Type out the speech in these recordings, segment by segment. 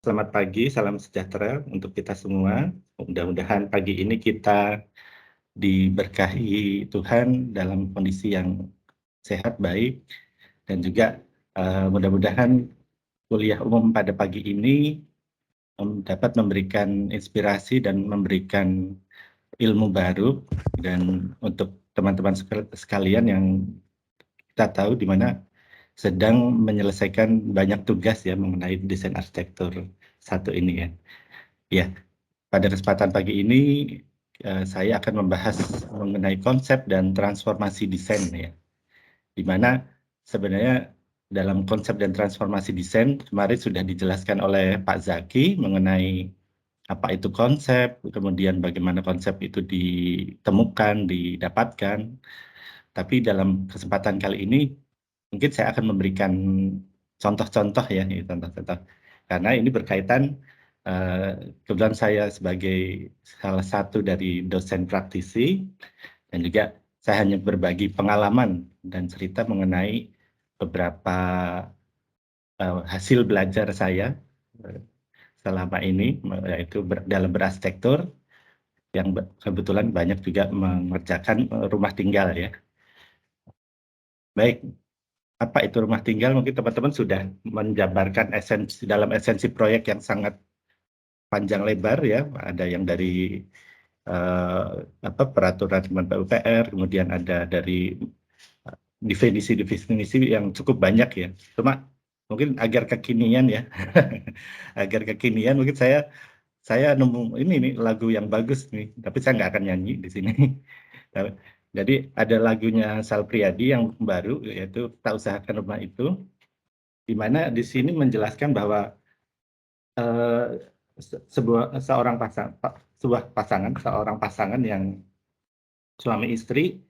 Selamat pagi, salam sejahtera untuk kita semua. Mudah-mudahan pagi ini kita diberkahi Tuhan dalam kondisi yang sehat, baik, dan juga mudah-mudahan kuliah umum pada pagi ini dapat memberikan inspirasi dan memberikan ilmu baru, dan untuk teman-teman sekalian yang kita tahu di mana sedang menyelesaikan banyak tugas ya mengenai desain arsitektur satu ini ya. Ya, pada kesempatan pagi ini saya akan membahas mengenai konsep dan transformasi desain ya. Di mana sebenarnya dalam konsep dan transformasi desain kemarin sudah dijelaskan oleh Pak Zaki mengenai apa itu konsep, kemudian bagaimana konsep itu ditemukan, didapatkan. Tapi dalam kesempatan kali ini mungkin saya akan memberikan contoh-contoh ya, contoh-contoh. Karena ini berkaitan, kebetulan saya sebagai salah satu dari dosen praktisi, dan juga saya hanya berbagi pengalaman dan cerita mengenai beberapa hasil belajar saya selama ini, yaitu dalam berarsitektur, yang kebetulan banyak juga mengerjakan rumah tinggal ya. Baik. Apa itu rumah tinggal? Mungkin teman-teman sudah menjabarkan esensi proyek yang sangat panjang lebar ya. Ada yang dari peraturan PUPR, kemudian ada dari definisi-definisi yang cukup banyak ya. Cuma mungkin agar kekinian ya, agar kekinian mungkin saya nemu ini nih lagu yang bagus nih, tapi saya nggak akan nyanyi di sini. Jadi ada lagunya Sal Priadi yang baru, yaitu Tak Usahakan Rumah Itu, di mana di sini menjelaskan bahwa seorang pasangan yang suami istri,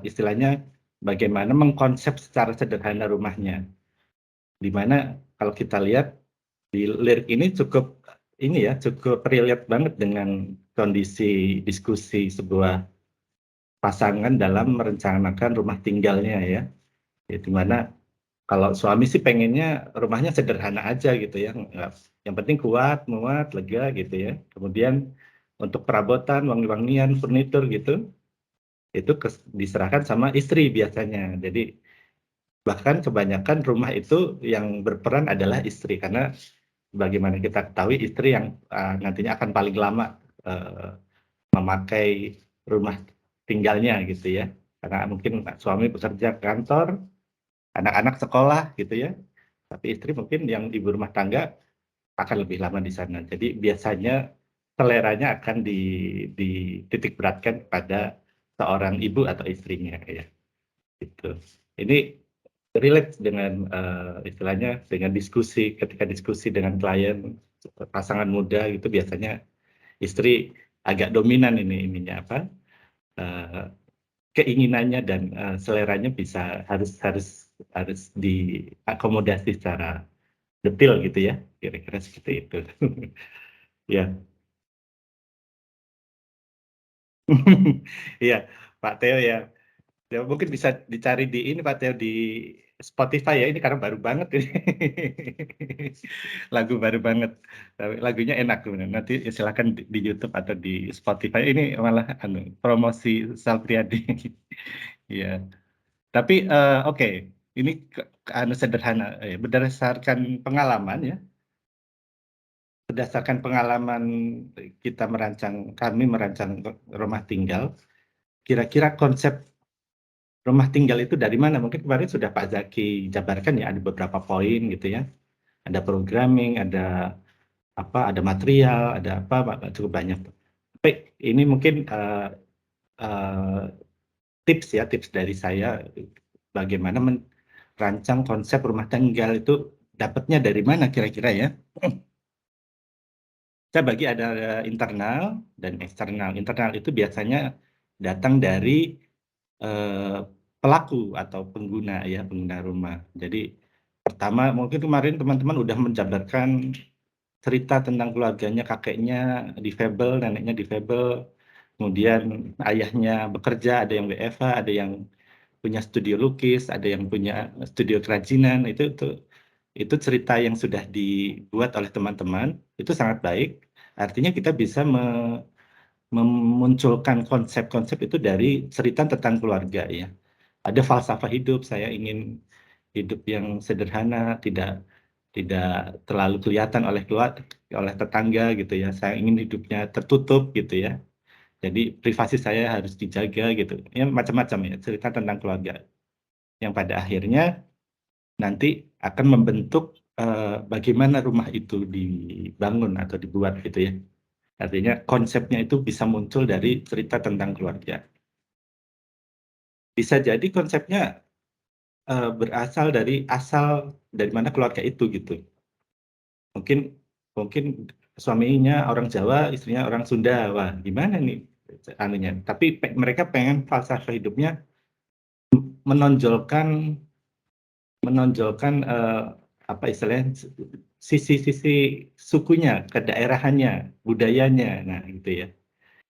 istilahnya bagaimana mengkonsep secara sederhana rumahnya, di mana kalau kita lihat di lirik ini cukup relate banget dengan kondisi diskusi sebuah pasangan dalam merencanakan rumah tinggalnya ya, di mana kalau suami sih pengennya rumahnya sederhana aja gitu ya, yang penting kuat, muat, lega gitu ya. Kemudian untuk perabotan, wangi-wangian, furnitur gitu, itu diserahkan sama istri biasanya. Jadi bahkan kebanyakan rumah itu yang berperan adalah istri, karena bagaimana kita ketahui istri yang nantinya akan paling lama memakai rumah tinggalnya gitu ya. Karena mungkin suami bekerja kantor, anak-anak sekolah gitu ya. Tapi istri mungkin yang ibu rumah tangga akan lebih lama di sana. Jadi biasanya seleranya akan dititik beratkan pada seorang ibu atau istrinya ya. Gitu. Ini relate dengan istilahnya dengan diskusi, ketika diskusi dengan klien pasangan muda gitu, biasanya istri agak dominan ininya apa keinginannya dan seleranya harus diakomodasi secara detail gitu ya, kira-kira seperti itu. Ya. Iya, Pak Theo ya. Ya mungkin bisa dicari di ini Pak Theo, di Spotify ya, ini karena baru banget ini. Lagu baru banget. Tapi lagunya enak benar. Nanti silakan di YouTube atau di Spotify. Ini malah promosi Sal Priadi. Iya. Tapi oke, ini sederhana ya, berdasarkan pengalaman kami merancang rumah tinggal, kira-kira konsep rumah tinggal itu dari mana? Mungkin kemarin sudah Pak Zaki jabarkan ya, ada beberapa poin gitu ya. Ada programming, ada material, ada apa, cukup banyak. Tapi ini mungkin tips dari saya bagaimana merancang konsep rumah tinggal itu, dapatnya dari mana kira-kira ya? Saya bagi ada internal dan eksternal. Internal itu biasanya datang dari eh, pelaku atau pengguna rumah. Jadi pertama mungkin kemarin teman-teman udah menjabarkan cerita tentang keluarganya, kakeknya difabel, neneknya difabel, kemudian ayahnya bekerja, ada yang WFH, ada yang punya studio lukis, ada yang punya studio kerajinan, itu itu cerita yang sudah dibuat oleh teman-teman, itu sangat baik. Artinya kita bisa memunculkan konsep-konsep itu dari cerita tentang keluarga ya. Ada falsafah hidup, saya ingin hidup yang sederhana, tidak tidak terlalu kelihatan oleh tetangga gitu ya. Saya ingin hidupnya tertutup gitu ya. Jadi privasi saya harus dijaga gitu. Ya macam-macam ya cerita tentang keluarga. Yang pada akhirnya nanti akan membentuk bagaimana rumah itu dibangun atau dibuat gitu ya. Artinya konsepnya itu bisa muncul dari cerita tentang keluarga. Bisa jadi konsepnya berasal dari mana keluarga itu gitu. Mungkin mungkin suaminya orang Jawa, istrinya orang Sunda. Wah, gimana nih anunya? Tapi mereka pengen falsafah hidupnya menonjolkan menonjolkan apa istilahnya sisi-sisi sukunya, kedaerahannya, budayanya. Nah, gitu ya.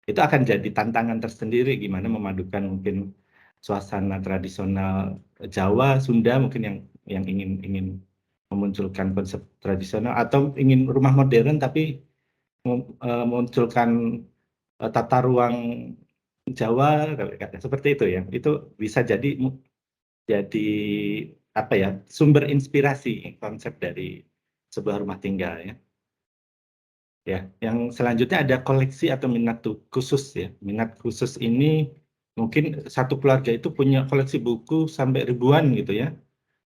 Itu akan jadi tantangan tersendiri gimana memadukan mungkin suasana tradisional Jawa, Sunda mungkin yang ingin ingin memunculkan konsep tradisional atau ingin rumah modern tapi memunculkan tata ruang Jawa seperti itu ya. Itu bisa jadi apa ya sumber inspirasi konsep dari sebuah rumah tinggal ya. Ya, yang selanjutnya ada koleksi atau minat khusus ya. Minat khusus ini mungkin satu keluarga itu punya koleksi buku sampai ribuan gitu ya.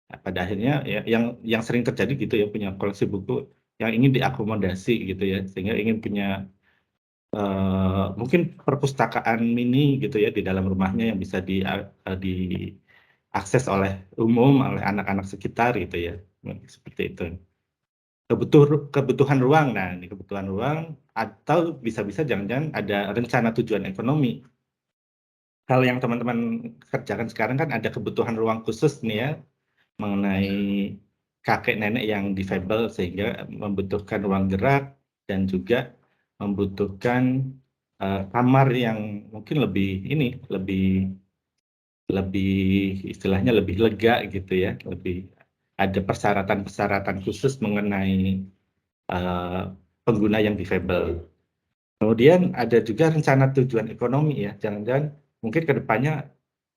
Nah, pada akhirnya ya yang sering terjadi gitu ya punya koleksi buku yang ingin diakomodasi gitu ya, sehingga ingin punya mungkin perpustakaan mini gitu ya di dalam rumahnya yang bisa diakses oleh umum oleh anak-anak sekitar gitu ya. Seperti itu. Kebutuhan ruang. Nah, ini kebutuhan ruang atau bisa-bisa jangan-jangan ada rencana tujuan ekonomi. Hal yang teman-teman kerjakan sekarang kan ada kebutuhan ruang khusus nih ya mengenai kakek nenek yang difabel sehingga membutuhkan ruang gerak dan juga membutuhkan kamar yang mungkin lebih lebih istilahnya lebih lega gitu ya, lebih ada persyaratan-persyaratan khusus mengenai uh, pengguna yang difabel. Kemudian ada juga rencana tujuan ekonomi ya, jangan-jangan mungkin ke depannya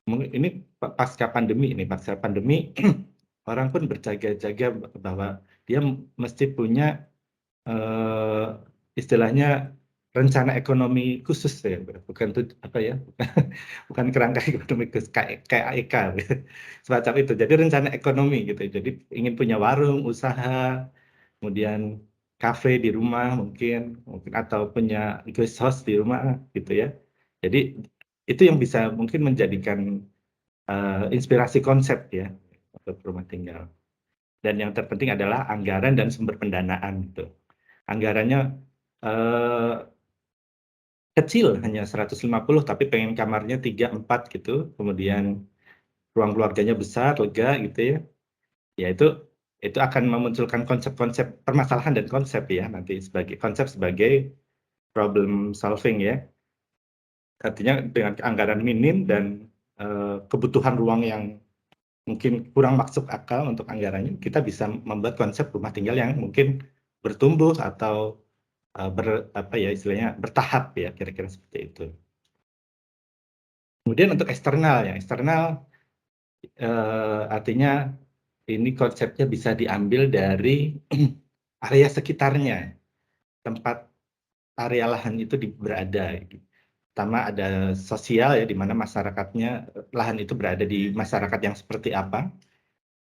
ini pasca pandemi orang pun berjaga-jaga bahwa dia mesti punya eh, istilahnya rencana ekonomi khusus ya, bukan tuh apa ya, bukan kerangka ekonomi khusus kayak AEK semacam itu. Jadi rencana ekonomi gitu. Jadi ingin punya warung, usaha, kemudian kafe di rumah mungkin atau punya guest house di rumah gitu ya. Jadi itu yang bisa mungkin menjadikan inspirasi konsep ya untuk rumah tinggal. Dan yang terpenting adalah anggaran dan sumber pendanaan gitu. Anggarannya eh, kecil hanya 150 tapi pengen kamarnya 3 4 gitu. Kemudian ruang keluarganya besar, lega gitu ya. Ya itu akan memunculkan konsep-konsep permasalahan dan konsep ya nanti sebagai konsep sebagai problem solving ya. Artinya dengan anggaran minim dan kebutuhan ruang yang mungkin kurang masuk akal untuk anggarannya, kita bisa membuat konsep rumah tinggal yang mungkin bertumbuh atau apa ya istilahnya bertahap ya kira-kira seperti itu. Kemudian untuk eksternal ya eksternal artinya ini konsepnya bisa diambil dari area sekitarnya tempat area lahan itu berada. Pertama ada sosial ya di mana masyarakatnya lahan itu berada di masyarakat yang seperti apa,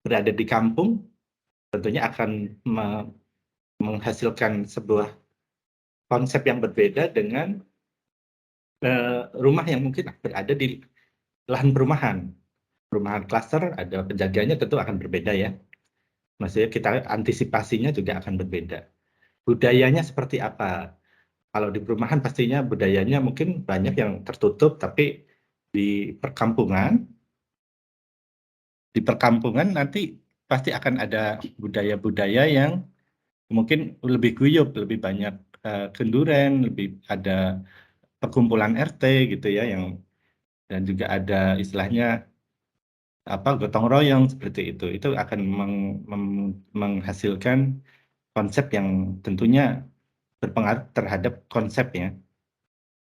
berada di kampung tentunya akan menghasilkan sebuah konsep yang berbeda dengan rumah yang mungkin berada di lahan perumahan. Perumahan klaster ada penjaganya tentu akan berbeda ya. Maksudnya kita antisipasinya juga akan berbeda. Budayanya seperti apa? Kalau di perumahan pastinya budayanya mungkin banyak yang tertutup, tapi di perkampungan, di perkampungan nanti pasti akan ada budaya-budaya yang mungkin lebih guyup, lebih banyak kenduren, lebih ada perkumpulan RT gitu ya, yang dan juga ada istilahnya gotong royong seperti itu akan menghasilkan konsep yang tentunya berpengaruh terhadap konsepnya.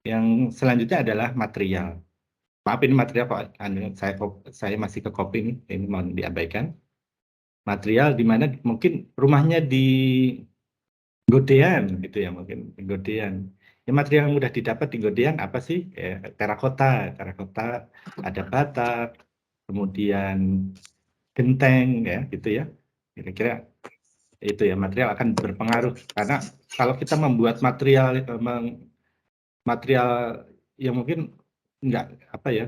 Yang selanjutnya adalah material. Maaf ini material kok, saya masih ke kopi ini mau diabaikan. Material di mana mungkin rumahnya di Godean gitu ya, mungkin di Godean. Ya, material yang mudah didapat di Godean apa sih? Terakota, ada bata, kemudian genteng ya gitu ya. Kira-kira itu ya, material akan berpengaruh karena kalau kita membuat material yang mungkin nggak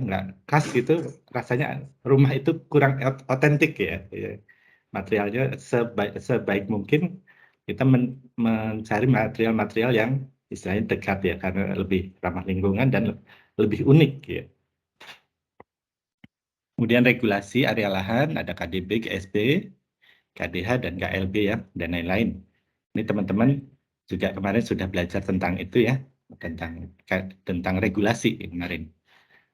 nggak khas gitu, rasanya rumah itu kurang otentik ya. Ya. Materialnya sebaik mungkin kita mencari material-material yang istilahnya dekat ya, karena lebih ramah lingkungan dan lebih unik ya. Kemudian regulasi area lahan, ada KDB, GSB, KDH, dan KLB ya, dan lain-lain. Ini teman-teman juga kemarin sudah belajar tentang itu ya, tentang regulasi kemarin.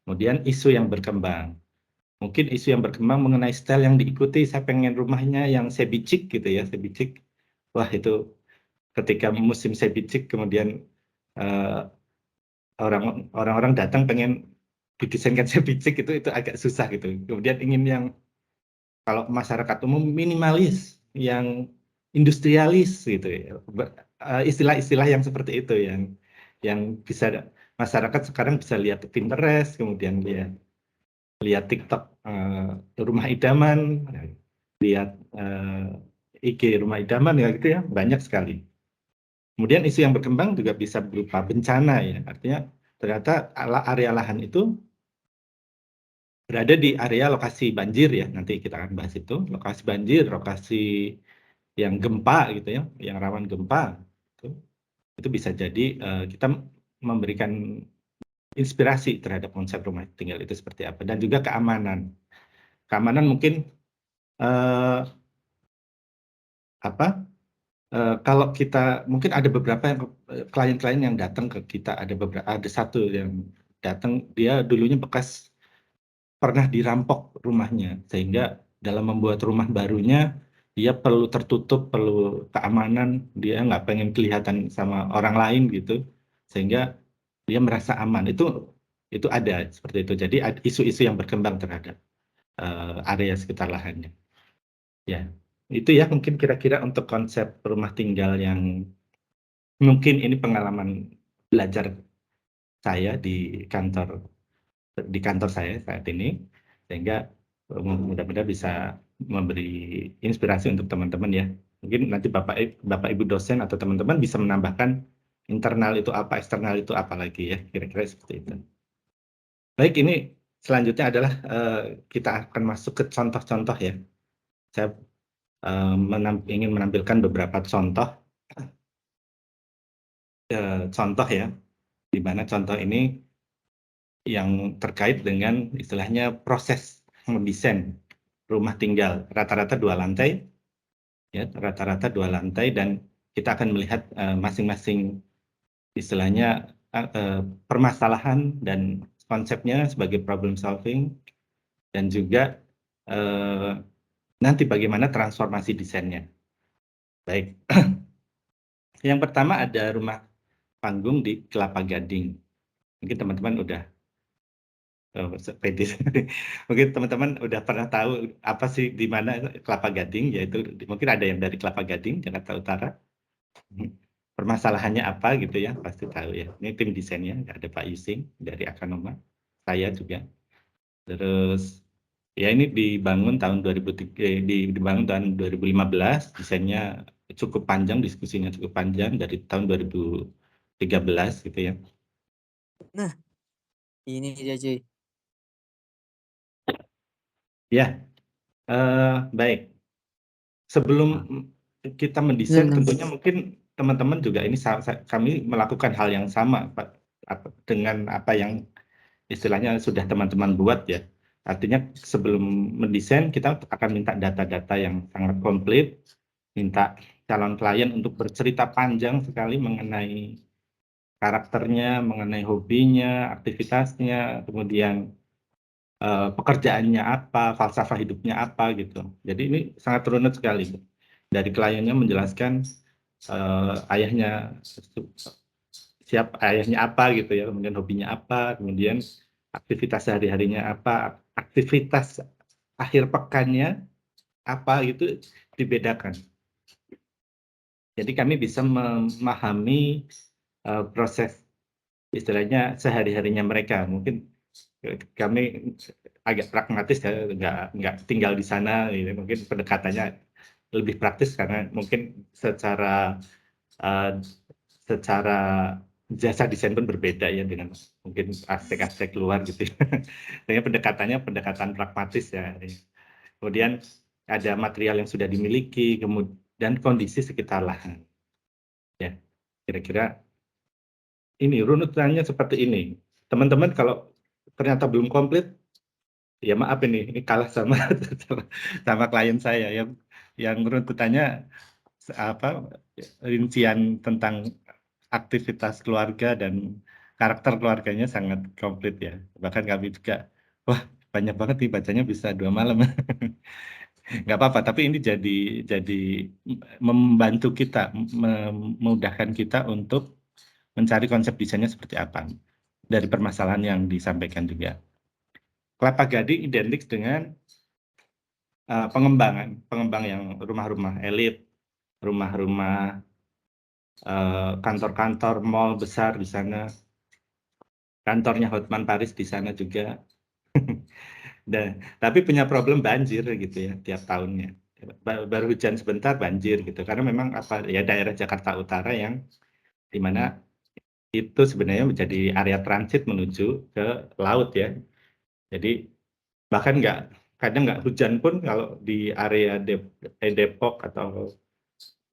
Kemudian isu yang berkembang. Mungkin isu yang berkembang mengenai style yang diikuti, saya pengen rumahnya yang sebicik gitu ya, sebicik. Wah itu ketika musim sebicik kemudian eh, orang-orang datang pengen didesainkan sebicik itu agak susah gitu. Kemudian ingin yang kalau masyarakat umum minimalis, yang industrialis gitu ya. Istilah-istilah yang seperti itu yang bisa masyarakat sekarang bisa lihat di Pinterest, kemudian lihat TikTok rumah idaman, lihat IG rumah idaman ya gitu ya, banyak sekali. Kemudian isu yang berkembang juga bisa berupa bencana ya, artinya ternyata area lahan itu berada di area lokasi banjir ya, nanti kita akan bahas itu, lokasi banjir, lokasi yang gempa gitu ya, yang rawan gempa, itu bisa jadi kita memberikan inspirasi terhadap konsep rumah tinggal itu seperti apa, dan juga keamanan. Keamanan mungkin eh, apa? Kalau kita mungkin ada beberapa klien-klien yang datang ke kita, ada satu yang datang, dia dulunya bekas pernah dirampok rumahnya, sehingga dalam membuat rumah barunya dia perlu tertutup, perlu keamanan, dia nggak pengen kelihatan sama orang lain gitu, sehingga dia merasa aman. Itu ada seperti itu. Jadi ada isu-isu yang berkembang terhadap area sekitar lahannya. Ya, itu ya mungkin kira-kira untuk konsep rumah tinggal yang mungkin ini pengalaman belajar saya kantor di kantor saya saat ini, sehingga mudah-mudahan bisa memberi inspirasi untuk teman-teman ya. Mungkin nanti Bapak Ibu dosen atau teman-teman bisa menambahkan internal itu apa, eksternal itu apa lagi ya, kira-kira seperti itu. Baik, ini selanjutnya adalah kita akan masuk ke contoh-contoh ya. Saya ingin menampilkan beberapa contoh ya, di mana contoh ini yang terkait dengan istilahnya proses mendesain rumah tinggal rata-rata 2 lantai ya, rata-rata 2 lantai, dan kita akan melihat masing-masing istilahnya permasalahan dan konsepnya sebagai problem solving, dan juga nanti bagaimana transformasi desainnya. Baik, yang pertama ada rumah panggung di Kelapa Gading. Mungkin teman-teman udah pede. Mungkin teman-teman udah pernah tahu apa sih di mana Kelapa Gading, yaitu mungkin ada yang dari Kelapa Gading, Jakarta Utara. Permasalahannya apa gitu ya, pasti tahu ya. Ini tim desainnya, ada Pak Yusing dari Akanoma, saya juga. Terus ya ini dibangun tahun 2003, dibangun tahun 2015, desainnya cukup panjang, diskusinya cukup panjang dari tahun 2013 gitu ya. Nah, ini dia cuy. Ya, baik. Sebelum kita mendesain, tentunya mungkin teman-teman juga ini kami melakukan hal yang sama Pak, dengan apa yang istilahnya sudah teman-teman buat ya. Artinya sebelum mendesain kita akan minta data-data yang sangat komplit, minta calon klien untuk bercerita panjang sekali mengenai karakternya, mengenai hobinya, aktivitasnya, kemudian pekerjaannya apa, falsafah hidupnya apa gitu. Jadi ini sangat runut sekali. Dari kliennya menjelaskan ayahnya ayahnya apa gitu ya, kemudian hobinya apa, kemudian aktivitas sehari-harinya apa, aktivitas akhir pekannya apa gitu dibedakan. Jadi kami bisa memahami proses istilahnya sehari-harinya mereka. Mungkin kami agak pragmatis ya, nggak tinggal di sana, gitu. Mungkin pendekatannya lebih praktis karena mungkin uh, secara jasa desain pun berbeda ya dengan mungkin aspek-aspek luar gitu. Dengan pendekatannya pendekatan pragmatis ya. Kemudian ada material yang sudah dimiliki, dan kondisi sekitar lahan. Ya, kira-kira ini runutannya seperti ini. Teman-teman kalau ternyata belum komplit, ya maaf ini kalah sama sama klien saya yang runtutannya apa rincian tentang aktivitas keluarga dan karakter keluarganya sangat komplit ya. Bahkan kami juga, wah banyak banget nih bacanya bisa 2 malam. Nggak apa-apa, tapi ini jadi membantu kita, memudahkan kita untuk mencari konsep desainnya seperti apa dari permasalahan yang disampaikan juga. Kelapa Gading identik dengan pengembang yang rumah-rumah elit, rumah-rumah kantor-kantor, mall besar di sana, kantornya Hotman Paris di sana juga. Tapi punya problem banjir gitu ya tiap tahunnya. Baru hujan sebentar banjir gitu, karena memang apa ya daerah Jakarta Utara yang dimana itu sebenarnya menjadi area transit menuju ke laut ya. Jadi bahkan kadang nggak hujan pun kalau di area Depok atau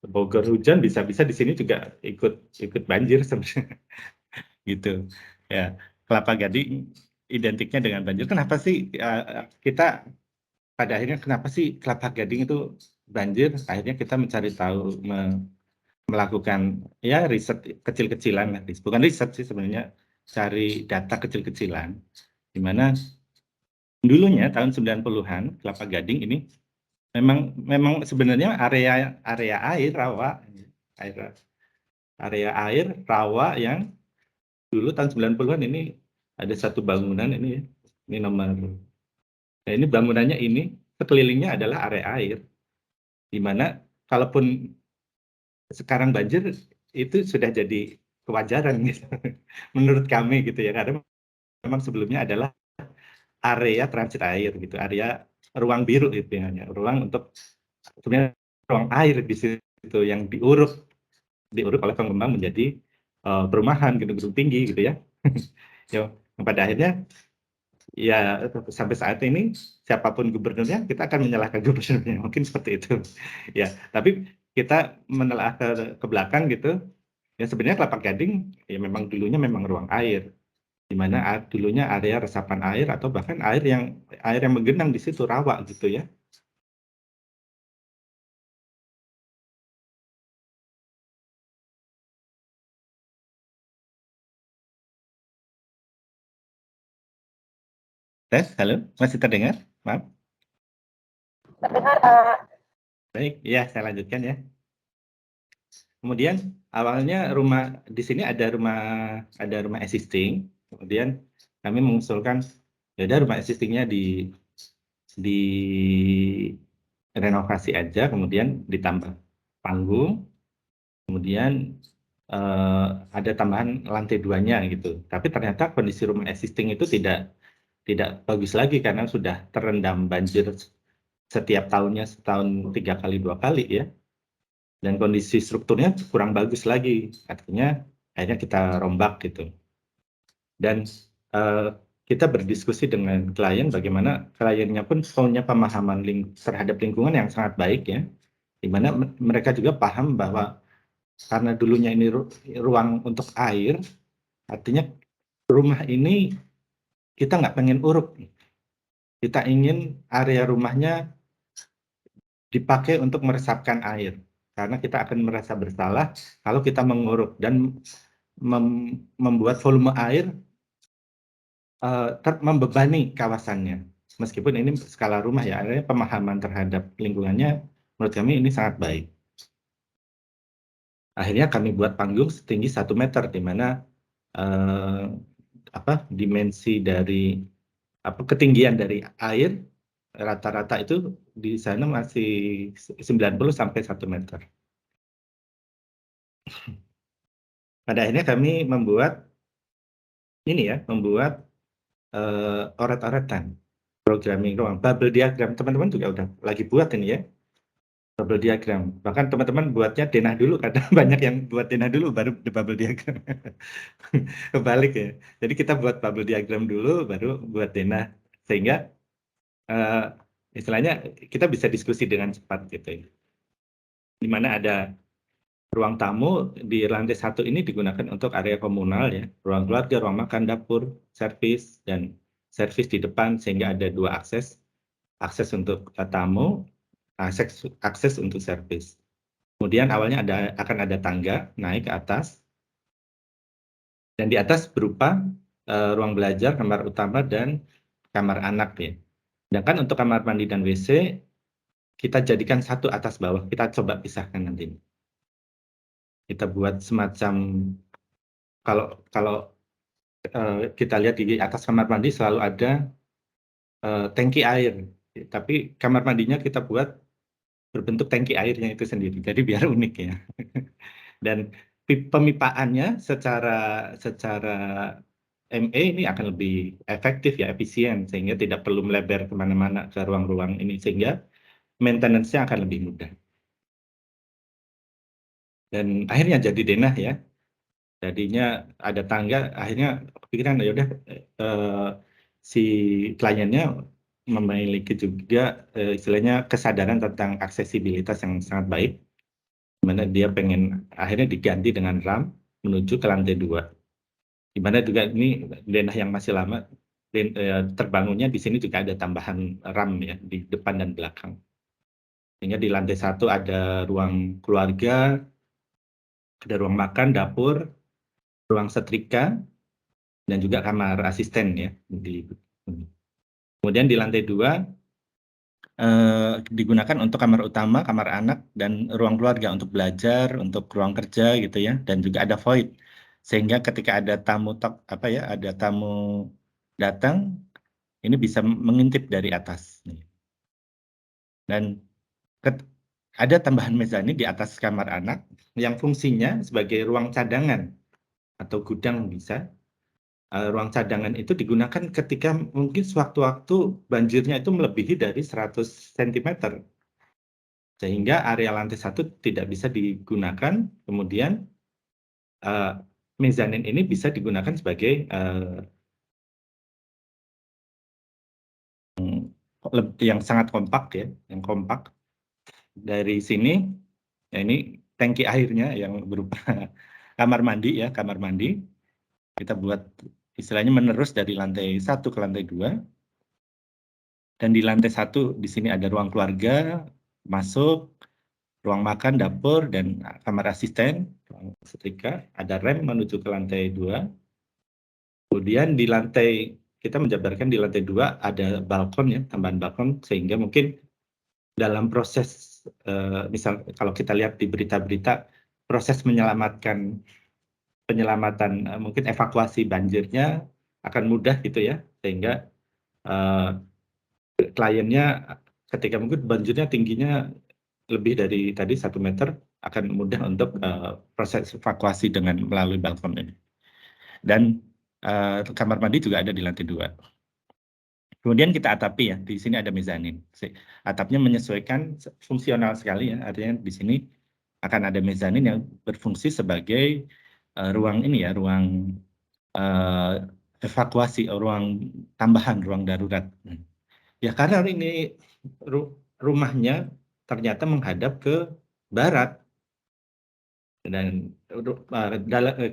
Bogor hujan bisa-bisa di sini juga ikut banjir sebenarnya gitu ya. Kelapa Gading identiknya dengan banjir. Kenapa sih kita pada akhirnya kenapa sih Kelapa Gading itu banjir? Akhirnya kita mencari tahu, melakukan ya riset kecil-kecilan, bukan riset sih sebenarnya, cari data kecil-kecilan di mana dulunya tahun 90-an Kelapa Gading ini memang sebenarnya area air rawa, air area air rawa yang dulu tahun 90-an ini ada satu bangunan ini ya. Ini nomor. Nah, ini bangunannya ini sekelilingnya adalah area air di mana kalaupun sekarang banjir itu sudah jadi kewajaran gitu. Menurut kami gitu ya, karena memang sebelumnya adalah area transit air gitu, area ruang biru itu ya, ruang untuk sebenarnya ruang air di situ yang diuruk oleh pengembang menjadi perumahan gedung-gedung tinggi gitu ya. Ya, pada akhirnya ya sampai saat ini siapapun gubernurnya kita akan menyalahkan gubernurnya mungkin seperti itu ya, tapi kita menelaah ke belakang gitu ya, sebenarnya Kelapa Gading ya memang dulunya memang ruang air di mana dulunya area resapan air atau bahkan air yang menggenang di situ rawa gitu ya. Tes, halo, masih terdengar? Maaf. Terdengar, Pak. Baik, ya saya lanjutkan ya. Kemudian awalnya di sini ada rumah existing, kemudian kami mengusulkan ya ada rumah existingnya di renovasi aja, kemudian ditambah panggung, kemudian ada tambahan lantai 2-nya gitu. Tapi ternyata kondisi rumah existing itu tidak bagus lagi karena sudah terendam banjir setiap tahunnya, setahun 3 kali 2 kali ya. Dan kondisi strukturnya kurang bagus lagi, artinya akhirnya kita rombak gitu. Dan kita berdiskusi dengan klien, bagaimana kliennya pun punya pemahaman terhadap lingkungan yang sangat baik ya, di mana mereka juga paham bahwa karena dulunya ini ruang untuk air, artinya rumah ini kita nggak pengen uruk, kita ingin area rumahnya dipakai untuk meresapkan air, karena kita akan merasa bersalah kalau kita menguruk dan membuat volume air membebani kawasannya. Meskipun ini skala rumah ya, artinya pemahaman terhadap lingkungannya menurut kami ini sangat baik. Akhirnya kami buat panggung setinggi 1 meter, di mana dimensi dari ketinggian dari air rata-rata itu di sana masih 90 sampai 1 meter. Pada akhirnya kami membuat oret-oretan, programming ruang, bubble diagram. Teman-teman juga udah lagi buat ini ya, bubble diagram. Bahkan teman-teman buatnya denah dulu, kadang banyak yang buat denah dulu baru bubble diagram. Kebalik ya. Jadi kita buat bubble diagram dulu, baru buat denah, sehingga istilahnya kita bisa diskusi dengan cepat gitu ya. Di mana ada ruang tamu di lantai 1 ini digunakan untuk area komunal ya, ruang keluarga, ruang makan, dapur, servis, dan servis di depan, sehingga ada 2 akses untuk tamu, akses untuk servis. Kemudian awalnya akan ada tangga naik ke atas, dan di atas berupa ruang belajar, kamar utama, dan kamar anak ya. Sedangkan untuk kamar mandi dan WC kita jadikan satu atas bawah, kita coba pisahkan nanti. Kita buat semacam, kalau kita lihat di atas kamar mandi selalu ada tangki air, tapi kamar mandinya kita buat berbentuk tangki airnya itu sendiri, jadi biar unik ya. Dan pemipaannya secara ME ini akan lebih efektif ya, efisien, sehingga tidak perlu melebar kemana-mana ke ruang-ruang ini, sehingga maintenance-nya akan lebih mudah. Dan akhirnya jadi denah ya. Jadinya ada tangga, akhirnya kepikiran ya udah si kliennya memiliki juga istilahnya kesadaran tentang aksesibilitas yang sangat baik, dimana dia pengen akhirnya diganti dengan ramp menuju ke lantai 2. Dimana juga ini denah yang masih lama, terbangunnya di sini juga ada tambahan ramp ya di depan dan belakang. Sehingga di lantai 1 ada ruang keluarga, ada ruang makan, dapur, ruang setrika, dan juga kamar asisten ya. Kemudian di lantai 2 digunakan untuk kamar utama, kamar anak, dan ruang keluarga untuk belajar, untuk ruang kerja gitu ya, dan juga ada void. Sehingga ketika ada tamu datang, ini bisa mengintip dari atas. Dan ada tambahan mezanin di atas kamar anak yang fungsinya sebagai ruang cadangan atau gudang bisa. Ruang cadangan itu digunakan ketika mungkin sewaktu-waktu banjirnya itu melebihi dari 100 cm. Sehingga area lantai 1 tidak bisa digunakan, kemudian mezanin ini bisa digunakan sebagai yang sangat kompak ya, yang kompak. Dari sini, ya ini tangki airnya yang berupa kamar mandi ya, kamar mandi. Kita buat istilahnya menerus dari lantai 1 ke lantai 2. Dan di lantai 1 di sini ada ruang keluarga, masuk, ruang makan, dapur, dan kamar asisten, ruang setrika, ada rem menuju ke lantai 2. Kemudian di lantai, kita menjabarkan di lantai 2 ada balkon ya, tambahan balkon, sehingga mungkin dalam proses, misal kalau kita lihat di berita-berita, proses penyelamatan mungkin evakuasi banjirnya akan mudah gitu ya, sehingga kliennya ketika mungkin banjirnya tingginya lebih dari tadi 1 meter, akan mudah untuk proses evakuasi dengan melalui balkon ini. Dan kamar mandi juga ada di lantai 2. Kemudian kita atapi ya, di sini ada mezanin. Atapnya menyesuaikan, fungsional sekali ya, artinya di sini akan ada mezanin yang berfungsi sebagai ruang ini ya, ruang evakuasi, ruang tambahan, ruang darurat. Ya karena ini rumahnya ternyata menghadap ke barat. Dan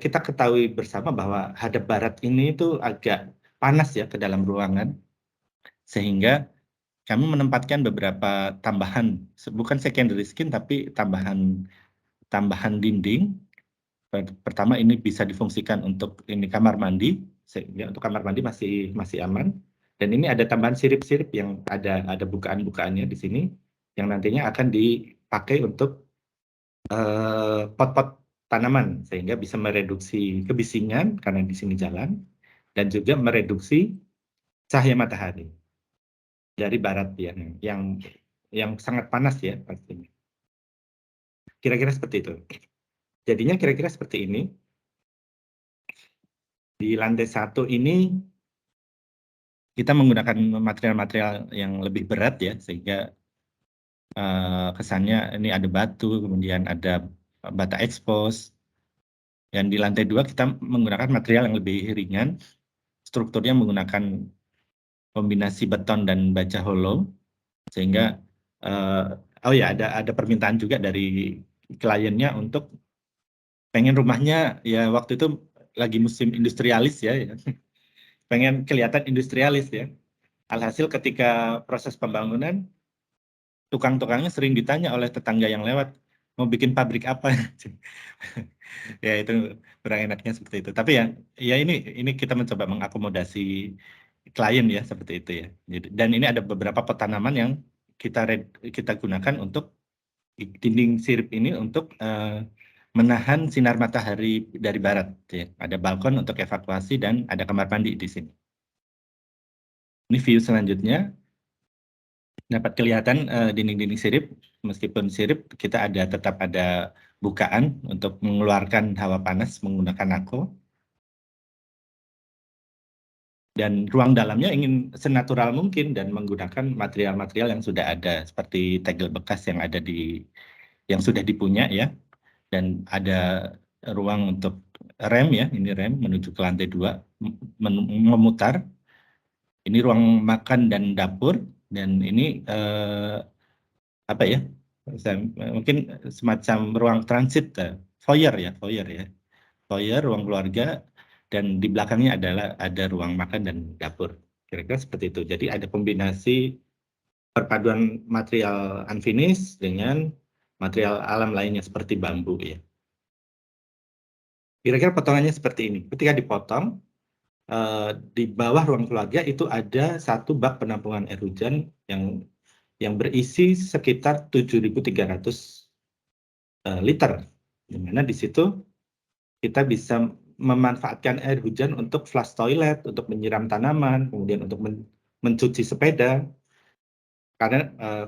kita ketahui bersama bahwa hadap barat ini itu agak panas ya ke dalam ruangan, sehingga kami menempatkan beberapa tambahan, bukan secondary skin tapi tambahan dinding. Pertama ini bisa difungsikan untuk ini kamar mandi, sehingga untuk kamar mandi masih aman. Dan ini ada tambahan sirip-sirip yang ada bukaan-bukaannya di sini yang nantinya akan dipakai untuk pot-pot tanaman sehingga bisa mereduksi kebisingan karena di sini jalan dan juga mereduksi cahaya matahari dari barat ya yang sangat panas ya pastinya. Kira-kira seperti itu. Jadinya kira-kira seperti ini. Di lantai 1 ini kita menggunakan material-material yang lebih berat ya sehingga kesannya ini ada batu, kemudian ada bata expose. Dan di lantai 2 kita menggunakan material yang lebih ringan, strukturnya menggunakan kombinasi beton dan baja hollow, sehingga oh ya ada permintaan juga dari kliennya untuk pengen rumahnya ya waktu itu lagi musim industrialis ya, pengen kelihatan industrialis ya. Alhasil ketika proses pembangunan, tukang-tukangnya sering ditanya oleh tetangga yang lewat, mau bikin pabrik apa? Ya itu kurang enaknya seperti itu. Tapi ya ini kita mencoba mengakomodasi klien ya seperti itu ya. Dan ini ada beberapa petanaman yang kita gunakan untuk dinding sirip ini untuk menahan sinar matahari dari barat. Ya. Ada balkon untuk evakuasi dan ada kamar mandi di sini. Ini view selanjutnya. Dapat kelihatan dinding-dinding sirip, meskipun sirip kita tetap ada bukaan untuk mengeluarkan hawa panas menggunakan nako. Dan ruang dalamnya ingin senatural mungkin dan menggunakan material-material yang sudah ada seperti tegel bekas yang sudah dipunya ya. Dan ada ruang untuk rem ya, ini rem menuju ke lantai 2 memutar. Ini ruang makan dan dapur dan ini apa ya? Mungkin semacam ruang transit, foyer ya, foyer ruang keluarga dan di belakangnya ada ruang makan dan dapur. Kira-kira seperti itu. Jadi ada kombinasi perpaduan material unfinished dengan material alam lainnya seperti bambu ya. Kira-kira potongannya seperti ini. Ketika dipotong, di bawah ruang keluarga itu ada satu bak penampungan air hujan yang berisi sekitar 7.300 liter, di mana di situ kita bisa memanfaatkan air hujan untuk flush toilet, untuk menyiram tanaman, kemudian untuk mencuci sepeda. Karena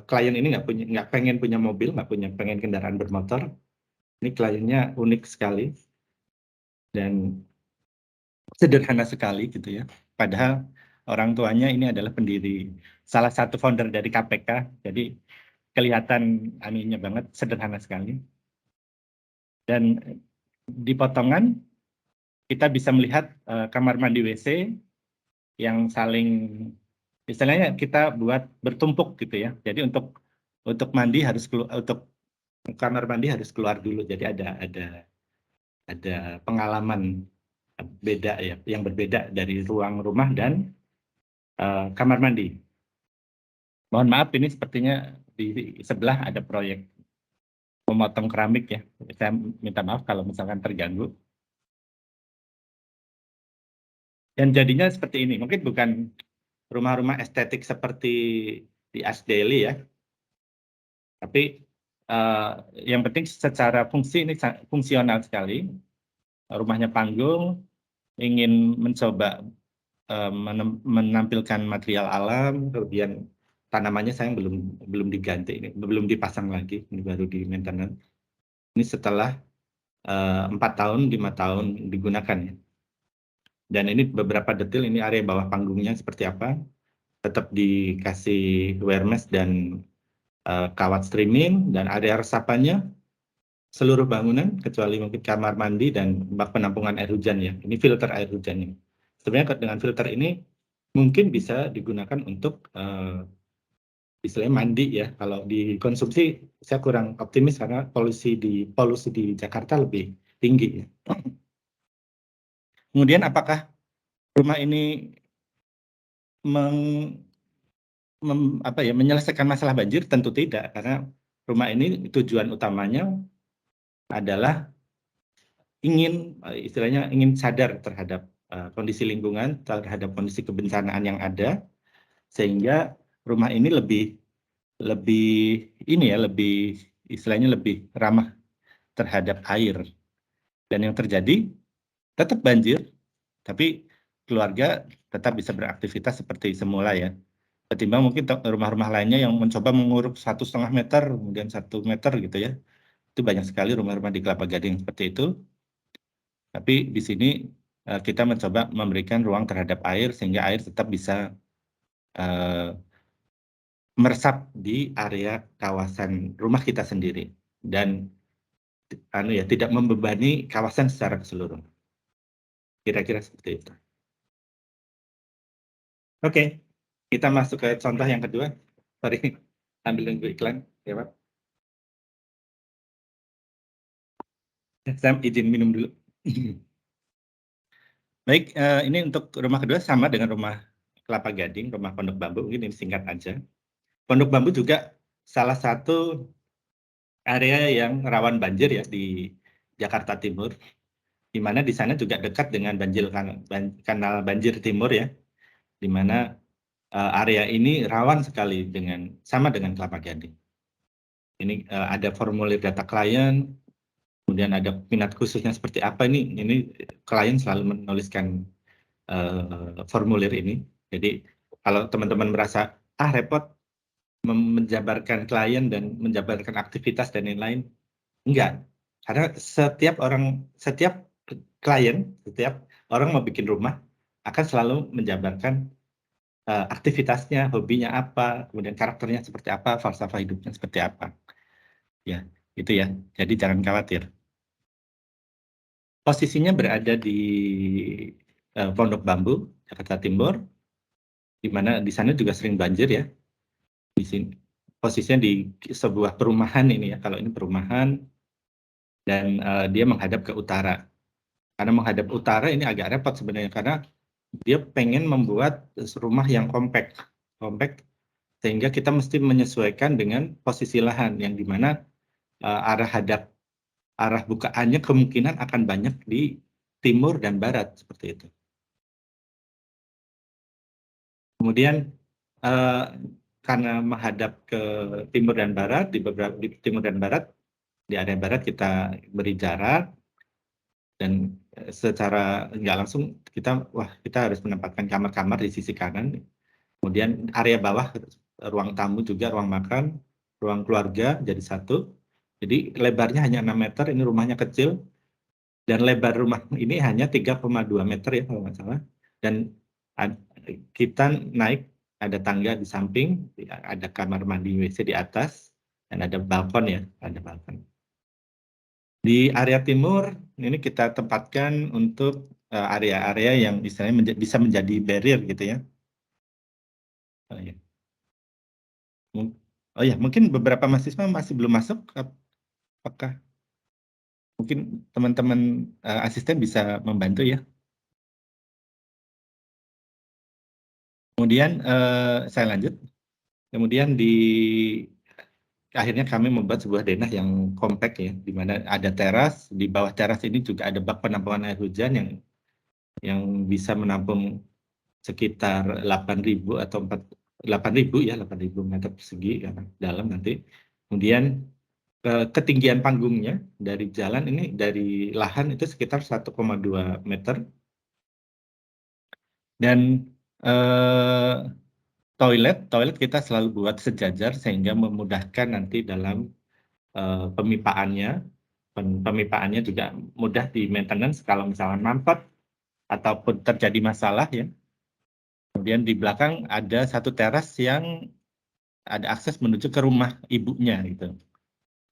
klien ini nggak pengen punya mobil, nggak pengen kendaraan bermotor. Ini kliennya unik sekali dan sederhana sekali gitu ya. Padahal orang tuanya ini adalah salah satu founder dari KPK, jadi kelihatan aninya banget, sederhana sekali. Dan di potongan kita bisa melihat kamar mandi WC yang saling, istilahnya kita buat bertumpuk gitu ya. Jadi untuk mandi untuk kamar mandi harus keluar dulu. Jadi ada pengalaman beda ya, yang berbeda dari ruang rumah dan kamar mandi. Mohon maaf, ini sepertinya di sebelah ada proyek memotong keramik ya. Saya minta maaf kalau misalkan terganggu. Dan jadinya seperti ini. Mungkin bukan rumah-rumah estetik seperti di Ashdeli ya. Tapi yang penting secara fungsi ini fungsional sekali. Rumahnya panggung, ingin mencoba menampilkan material alam, kemudian tanamannya saya belum diganti, ini belum dipasang lagi, ini baru di maintenance. Ini setelah 4 tahun, 5 tahun digunakan ya. Dan ini beberapa detail, ini area bawah panggungnya seperti apa, tetap dikasih wear mesh dan kawat streaming, dan area resapannya seluruh bangunan kecuali mungkin kamar mandi dan bak penampungan air hujan ya. Ini filter air hujan ini. Sebenarnya dengan filter ini mungkin bisa digunakan untuk istilahnya mandi ya. Kalau dikonsumsi saya kurang optimis karena polusi di Jakarta lebih tinggi ya. Kemudian apakah rumah ini menyelesaikan masalah banjir? Tentu tidak, karena rumah ini tujuan utamanya adalah ingin sadar terhadap kondisi lingkungan, terhadap kondisi kebencanaan yang ada, sehingga rumah ini lebih istilahnya lebih ramah terhadap air. Dan yang terjadi tetap banjir, tapi keluarga tetap bisa beraktivitas seperti semula ya. Ketimbang mungkin rumah-rumah lainnya yang mencoba menguruk 1,5 meter, kemudian 1 meter gitu ya. Itu banyak sekali rumah-rumah di Kelapa Gading seperti itu. Tapi di sini kita mencoba memberikan ruang terhadap air sehingga air tetap bisa meresap di area kawasan rumah kita sendiri dan tidak membebani kawasan secara keseluruhan. Kira-kira seperti itu. Oke, kita masuk ke contoh yang kedua. Sorry, ambil nunggu iklan, ya Pak. Saya izin minum dulu. Baik, ini untuk rumah kedua sama dengan rumah Kelapa Gading, rumah Pondok Bambu, mungkin ini singkat aja. Pondok Bambu juga salah satu area yang rawan banjir ya di Jakarta Timur, di mana di sana juga dekat dengan kanal banjir timur ya, di mana area ini rawan sekali sama dengan Kelapa Gading. Ini ada formulir data klien, kemudian ada minat khususnya seperti apa ini klien selalu menuliskan formulir ini. Jadi kalau teman-teman merasa repot menjabarkan klien dan menjabarkan aktivitas dan lain-lain, enggak. Karena setiap klien, setiap orang mau bikin rumah akan selalu menjabarkan aktivitasnya, hobinya apa, kemudian karakternya seperti apa, falsafah hidupnya seperti apa. Ya, itu ya. Jadi jangan khawatir. Posisinya berada di Pondok Bambu, Jakarta Timur, di mana di sana juga sering banjir ya. Di sini posisinya di sebuah perumahan ini ya. Kalau ini perumahan dan dia menghadap ke utara. Karena menghadap utara ini agak repot sebenarnya karena dia pengen membuat rumah yang kompak sehingga kita mesti menyesuaikan dengan posisi lahan yang dimana arah bukaannya kemungkinan akan banyak di timur dan barat seperti itu. Kemudian karena menghadap ke timur dan barat, di timur dan barat, di area barat kita beri jarak dan secara nggak langsung kita harus menempatkan kamar-kamar di sisi kanan. Kemudian area bawah, ruang tamu juga, ruang makan, ruang keluarga jadi satu. Jadi lebarnya hanya 6 meter, ini rumahnya kecil. Dan lebar rumah ini hanya 3,2 meter ya kalau nggak salah. Dan kita naik, ada tangga di samping, ada kamar mandi WC di atas, dan ada balkon ya, ada balkon. Di area timur, ini kita tempatkan untuk area-area yang istilahnya bisa menjadi barrier gitu ya. Oh ya, mungkin beberapa mahasiswa masih belum masuk. Apakah mungkin teman-teman asisten bisa membantu ya? Kemudian saya lanjut. Kemudian akhirnya kami membuat sebuah denah yang kompak ya, di mana ada teras. Di bawah teras ini juga ada bak penampungan air hujan yang bisa menampung sekitar 8.000 atau 8.000 meter persegi ya, dalam nanti. Kemudian ketinggian panggungnya dari jalan ini, dari lahan itu sekitar 1,2 meter. Dan toilet kita selalu buat sejajar sehingga memudahkan nanti dalam pemipaannya. Pemipaannya juga mudah di maintenance kalau misalnya mampet ataupun terjadi masalah ya. Kemudian di belakang ada satu teras yang ada akses menuju ke rumah ibunya gitu.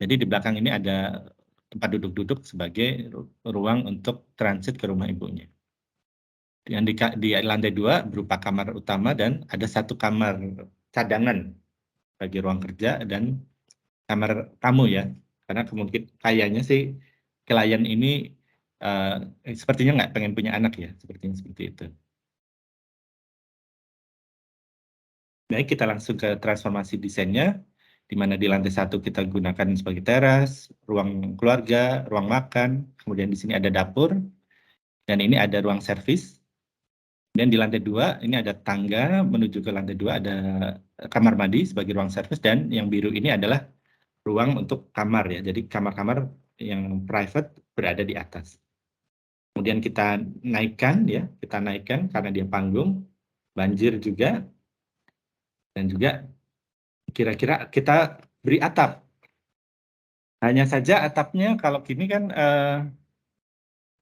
Jadi di belakang ini ada tempat duduk-duduk sebagai ruang untuk transit ke rumah ibunya. Yang di lantai 2 berupa kamar utama dan ada satu kamar cadangan bagi ruang kerja dan kamar tamu ya. Karena kayaknya sih klien ini sepertinya nggak pengen punya anak ya, seperti itu. Baik, kita langsung ke transformasi desainnya, di mana di lantai 1 kita gunakan sebagai teras, ruang keluarga, ruang makan, kemudian di sini ada dapur, dan ini ada ruang servis. Dan di lantai 2 ini ada tangga menuju ke lantai 2, ada kamar mandi sebagai ruang servis, dan yang biru ini adalah ruang untuk kamar ya. Jadi kamar-kamar yang private berada di atas. Kemudian kita naikkan ya, karena dia panggung, banjir juga, dan juga kira-kira kita beri atap. Hanya saja atapnya kalau gini kan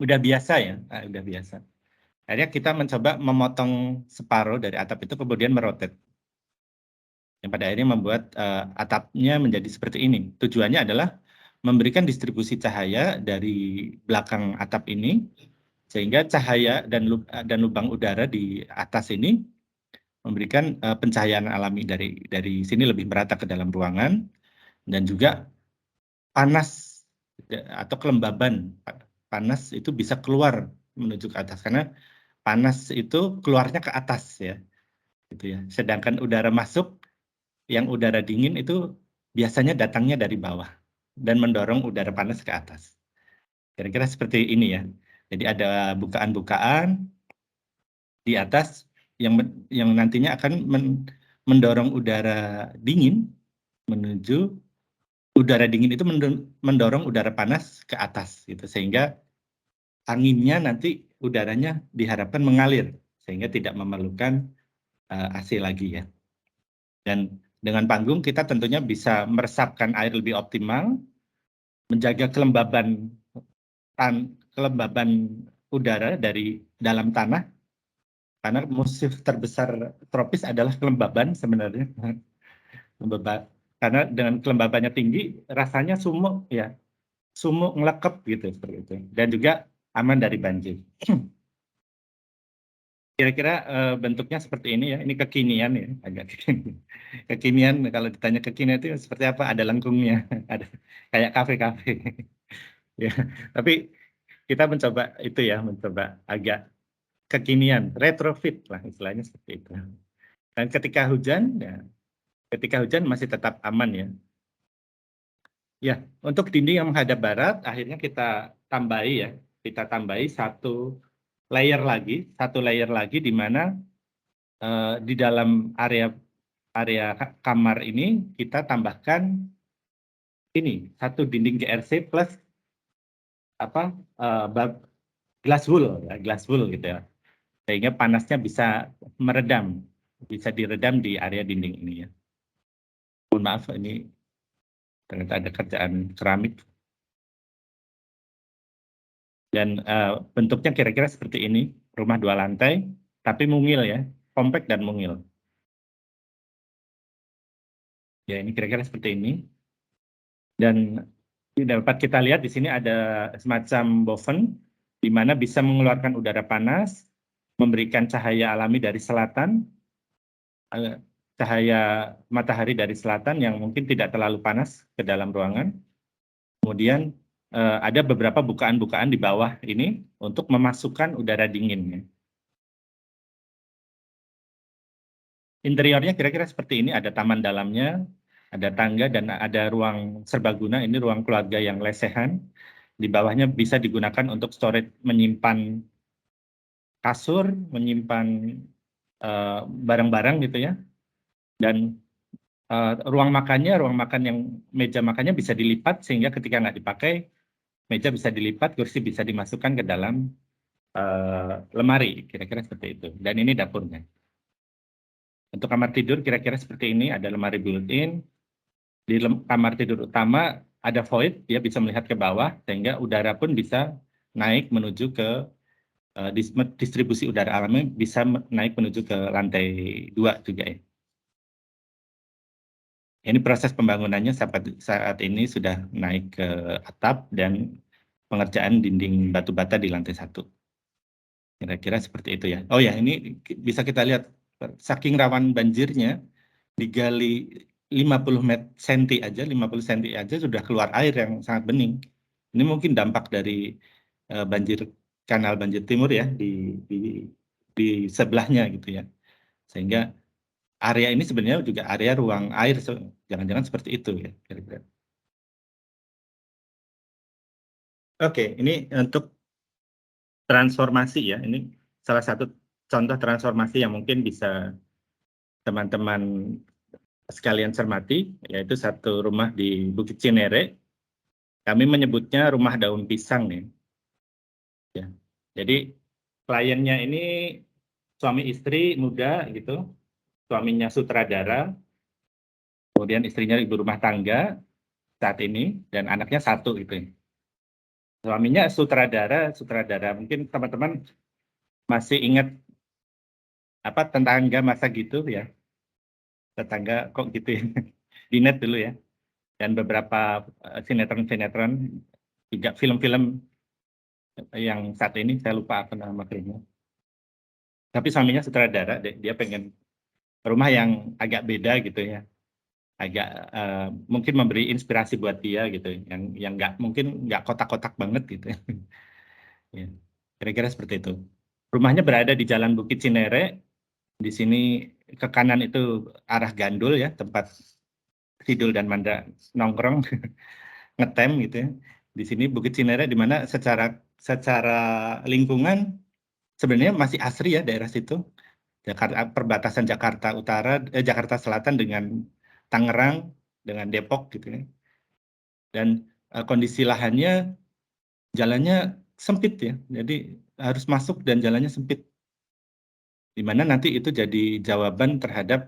udah biasa ya, udah biasa. Akhirnya kita mencoba memotong separuh dari atap itu kemudian merotet. Yang pada akhirnya membuat atapnya menjadi seperti ini. Tujuannya adalah memberikan distribusi cahaya dari belakang atap ini, sehingga cahaya dan lubang udara di atas ini memberikan pencahayaan alami dari sini lebih merata ke dalam ruangan, dan juga panas atau kelembaban panas itu bisa keluar menuju ke atas, karena panas itu keluarnya ke atas ya, gitu ya. Sedangkan udara masuk, yang udara dingin itu biasanya datangnya dari bawah dan mendorong udara panas ke atas. Kira-kira seperti ini ya. Jadi ada bukaan-bukaan di atas yang nantinya akan mendorong udara dingin menuju, udara dingin itu mendorong udara panas ke atas gitu, sehingga anginnya nanti udaranya diharapkan mengalir sehingga tidak memerlukan AC lagi ya. Dan dengan panggung kita tentunya bisa meresapkan air lebih optimal, menjaga kelembaban udara dari dalam tanah, karena musuh terbesar tropis adalah kelembaban sebenarnya. Karena dengan kelembabannya tinggi, rasanya sumuk ya, sumuk ngelekep gitu seperti itu, dan juga aman dari banjir. Kira-kira bentuknya seperti ini ya, ini kekinian ya, agak kekinian. Kalau ditanya kekinian itu seperti apa? Ada lengkungnya, ada kayak kafe-kafe. Ya, tapi kita mencoba itu ya, mencoba agak kekinian, retrofit lah istilahnya seperti itu. Dan ketika hujan, ya, masih tetap aman ya. Ya, untuk dinding yang menghadap barat, akhirnya kita tambahi satu layer lagi, di mana di dalam area kamar ini kita tambahkan ini satu dinding GRC plus glass wool gitu ya, sehingga panasnya bisa diredam di area dinding ini ya. Mohon maaf, ini ternyata ada kerjaan keramik. Dan bentuknya kira-kira seperti ini, rumah 2 lantai, tapi mungil ya, kompak dan mungil. Ya, ini kira-kira seperti ini. Dan dapat kita lihat di sini ada semacam boven, di mana bisa mengeluarkan udara panas, memberikan cahaya alami dari selatan, cahaya matahari dari selatan yang mungkin tidak terlalu panas ke dalam ruangan. Kemudian ada beberapa bukaan-bukaan di bawah ini untuk memasukkan udara dingin. Interiornya kira-kira seperti ini, ada taman dalamnya, ada tangga, dan ada ruang serbaguna, ini ruang keluarga yang lesehan. Di bawahnya bisa digunakan untuk storage, menyimpan kasur, menyimpan barang-barang gitu ya. Dan ruang makan yang meja makannya bisa dilipat, sehingga ketika nggak dipakai, meja bisa dilipat, kursi bisa dimasukkan ke dalam lemari, kira-kira seperti itu. Dan ini dapurnya. Untuk kamar tidur kira-kira seperti ini, ada lemari built-in. Di kamar tidur utama ada void, dia bisa melihat ke bawah, sehingga udara pun bisa naik menuju ke distribusi udara alami, bisa naik menuju ke lantai 2 juga ya. Ini proses pembangunannya saat ini sudah naik ke atap dan pengerjaan dinding batu bata di lantai 1. Kira-kira seperti itu ya. Oh ya, ini bisa kita lihat saking rawan banjirnya, digali 50 cm aja sudah keluar air yang sangat bening. Ini mungkin dampak dari kanal banjir timur ya di sebelahnya gitu ya. Sehingga area ini sebenarnya juga area ruang air, jangan-jangan seperti itu ya kira-kira. Oke, ini untuk transformasi ya. Ini salah satu contoh transformasi yang mungkin bisa teman-teman sekalian cermati, yaitu satu rumah di Bukit Cinere. Kami menyebutnya rumah daun pisang nih. Ya. Jadi kliennya ini suami istri muda gitu, suaminya sutradara, kemudian istrinya ibu rumah tangga saat ini, dan anaknya satu gitu. Suaminya sutradara mungkin teman-teman masih ingat apa tetangga masa gitu ya, tetangga kok gitu ya, di net dulu ya, dan beberapa sinetron-sinetron, juga film-film yang saat ini saya lupa apa nama filmnya. Tapi suaminya sutradara, dia pengen rumah yang agak beda gitu ya, agak mungkin memberi inspirasi buat dia gitu, yang mungkin nggak kotak-kotak banget gitu. Ya, kira-kira seperti itu. Rumahnya berada di Jalan Bukit Cinere. Di sini ke kanan itu arah Gandul ya, tempat Sidul dan Manda nongkrong ngetem gitu ya. Di sini Bukit Cinere, di mana secara lingkungan sebenarnya masih asri ya daerah situ. Perbatasan Jakarta Jakarta Selatan dengan Tangerang, dengan Depok gitu ya. Dan kondisi lahannya, jalannya sempit ya, jadi harus masuk dan jalannya sempit. Di mana nanti itu jadi jawaban terhadap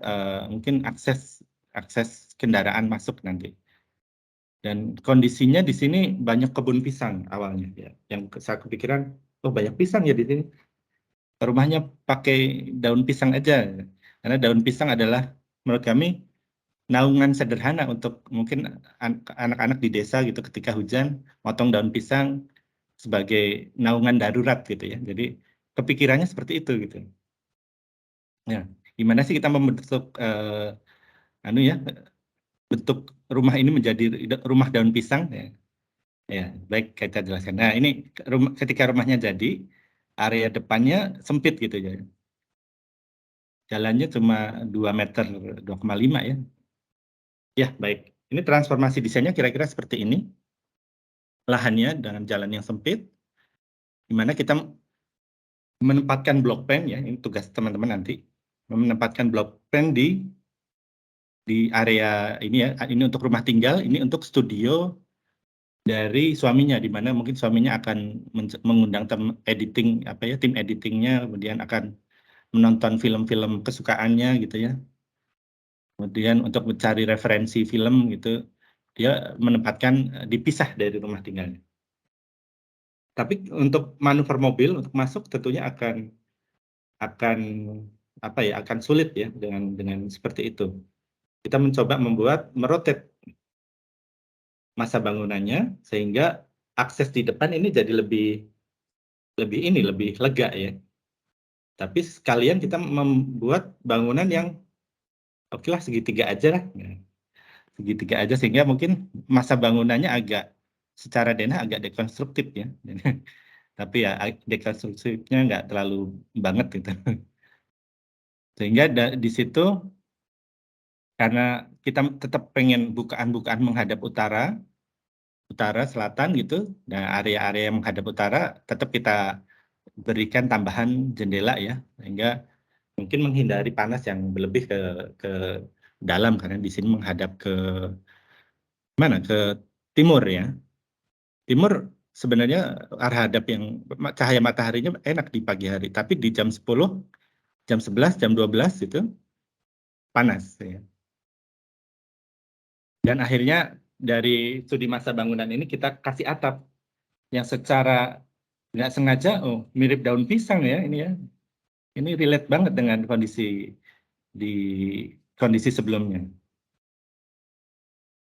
mungkin akses kendaraan masuk nanti. Dan kondisinya di sini banyak kebun pisang awalnya ya. Yang saya kepikiran, oh banyak pisang ya di sini. Rumahnya pakai daun pisang aja. Karena daun pisang adalah menurut kami naungan sederhana untuk mungkin anak-anak di desa gitu ketika hujan, motong daun pisang sebagai naungan darurat gitu ya. Jadi kepikirannya seperti itu gitu. Ya, gimana sih kita membentuk bentuk rumah ini menjadi rumah daun pisang ya. Ya, baik kita jelaskan. Nah, ini ketika rumahnya jadi, area depannya sempit gitu ya. Jalannya cuma 2 meter 2,5 ya. Ya, baik. Ini transformasi desainnya kira-kira seperti ini. Lahannya dengan jalan yang sempit, di mana kita menempatkan blok pen ya, ini tugas teman-teman nanti, menempatkan blok pen di area ini ya, ini untuk rumah tinggal, ini untuk studio dari suaminya, di mana mungkin suaminya akan mengundang tim editingnya, kemudian akan menonton film-film kesukaannya gitu ya. Kemudian untuk mencari referensi film gitu, dia menempatkan dipisah dari rumah tinggalnya. Tapi untuk manuver mobil untuk masuk tentunya akan akan sulit ya dengan seperti itu. Kita mencoba merotet masa bangunannya sehingga akses di depan ini jadi lebih lega ya. Tapi sekalian kita membuat bangunan yang oke lah segitiga aja lah. Segitiga aja sehingga mungkin masa bangunannya secara denah agak dekonstruktif ya. Tapi ya dekonstruktifnya nggak terlalu banget gitu. Sehingga di situ karena kita tetap pengen bukaan menghadap utara, selatan gitu. Nah, area-area yang menghadap utara tetap kita berikan tambahan jendela ya, sehingga mungkin menghindari panas yang berlebih ke dalam karena di sini menghadap ke timur ya. Timur sebenarnya arah hadap yang cahaya mataharinya enak di pagi hari, tapi di jam 10, jam 11, jam 12 itu panas ya. Dan akhirnya dari studi masa bangunan ini kita kasih atap yang secara nggak sengaja, mirip daun pisang ya ini ya. Ini relate banget dengan kondisi sebelumnya.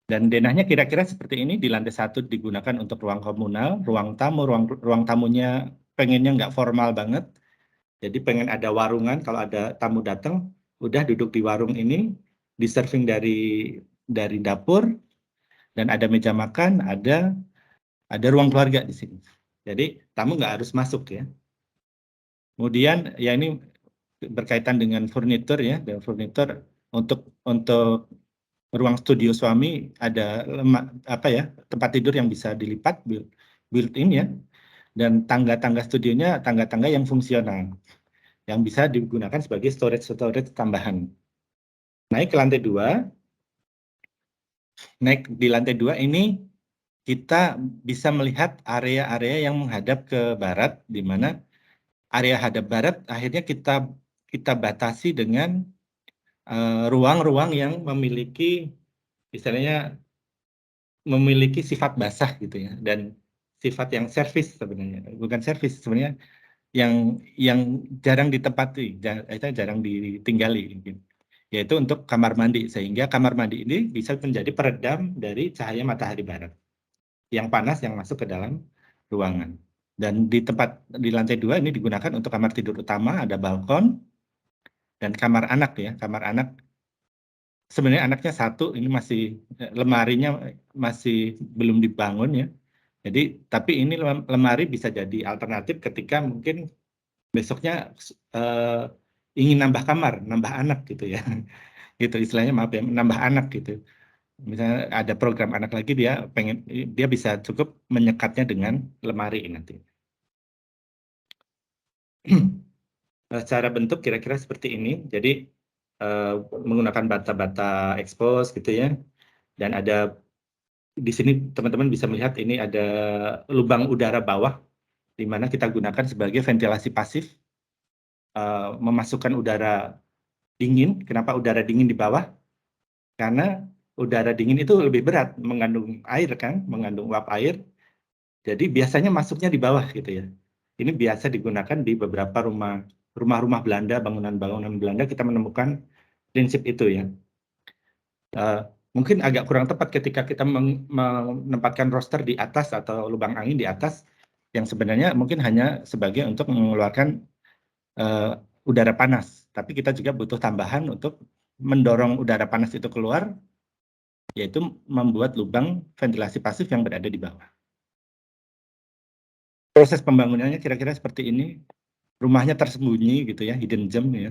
Dan denahnya kira-kira seperti ini, di lantai 1 digunakan untuk ruang komunal, ruang tamu, ruang tamunya pengennya nggak formal banget. Jadi pengen ada warungan, kalau ada tamu datang, udah duduk di warung ini, diserving dari dapur, dan ada meja makan, ada ruang keluarga di sini. Jadi tamu nggak harus masuk ya. Kemudian ya ini berkaitan dengan furnitur ya, dan furnitur untuk ruang studio suami ada tempat tidur yang bisa dilipat built-in ya, dan tangga-tangga studionya tangga-tangga yang fungsional. yang bisa digunakan sebagai storage tambahan. Naik ke lantai 2. Naik di lantai 2 ini kita bisa melihat area-area yang menghadap ke barat, di mana area hadap barat akhirnya kita batasi dengan ruang-ruang yang memiliki istilahnya memiliki sifat basah gitu ya, dan sifat yang servis sebenarnya, bukan servis sebenarnya, yang jarang ditempati, jarang ditinggali, yaitu untuk kamar mandi, sehingga kamar mandi ini bisa menjadi peredam dari cahaya matahari barat yang panas yang masuk ke dalam ruangan. Dan di lantai 2 ini digunakan untuk kamar tidur utama, ada balkon, dan kamar anak ya, kamar anak. Sebenarnya anaknya satu, ini masih lemarinya masih belum dibangun ya. Jadi, tapi ini lemari bisa jadi alternatif ketika mungkin besoknya ingin nambah kamar, nambah anak gitu ya. Gitu istilahnya, maaf ya, nambah anak gitu. Misalnya ada program anak lagi, dia bisa cukup menyekatnya dengan lemari nanti. Secara bentuk kira-kira seperti ini. Jadi menggunakan bata-bata expose gitu ya. Dan ada di sini teman-teman bisa melihat ini ada lubang udara bawah di mana kita gunakan sebagai ventilasi pasif, memasukkan udara dingin. Kenapa udara dingin di bawah? Karena udara dingin itu lebih berat, mengandung air kan, mengandung uap air. Jadi biasanya masuknya di bawah gitu ya. Ini biasa digunakan di beberapa rumah-rumah Belanda, bangunan-bangunan Belanda, kita menemukan prinsip itu ya. Mungkin agak kurang tepat ketika kita menempatkan roster di atas atau lubang angin di atas, yang sebenarnya mungkin hanya sebagai untuk mengeluarkan udara panas. Tapi kita juga butuh tambahan untuk mendorong udara panas itu keluar, yaitu membuat lubang ventilasi pasif yang berada di bawah. Proses pembangunannya kira-kira seperti ini. Rumahnya tersembunyi gitu ya, hidden gem ya.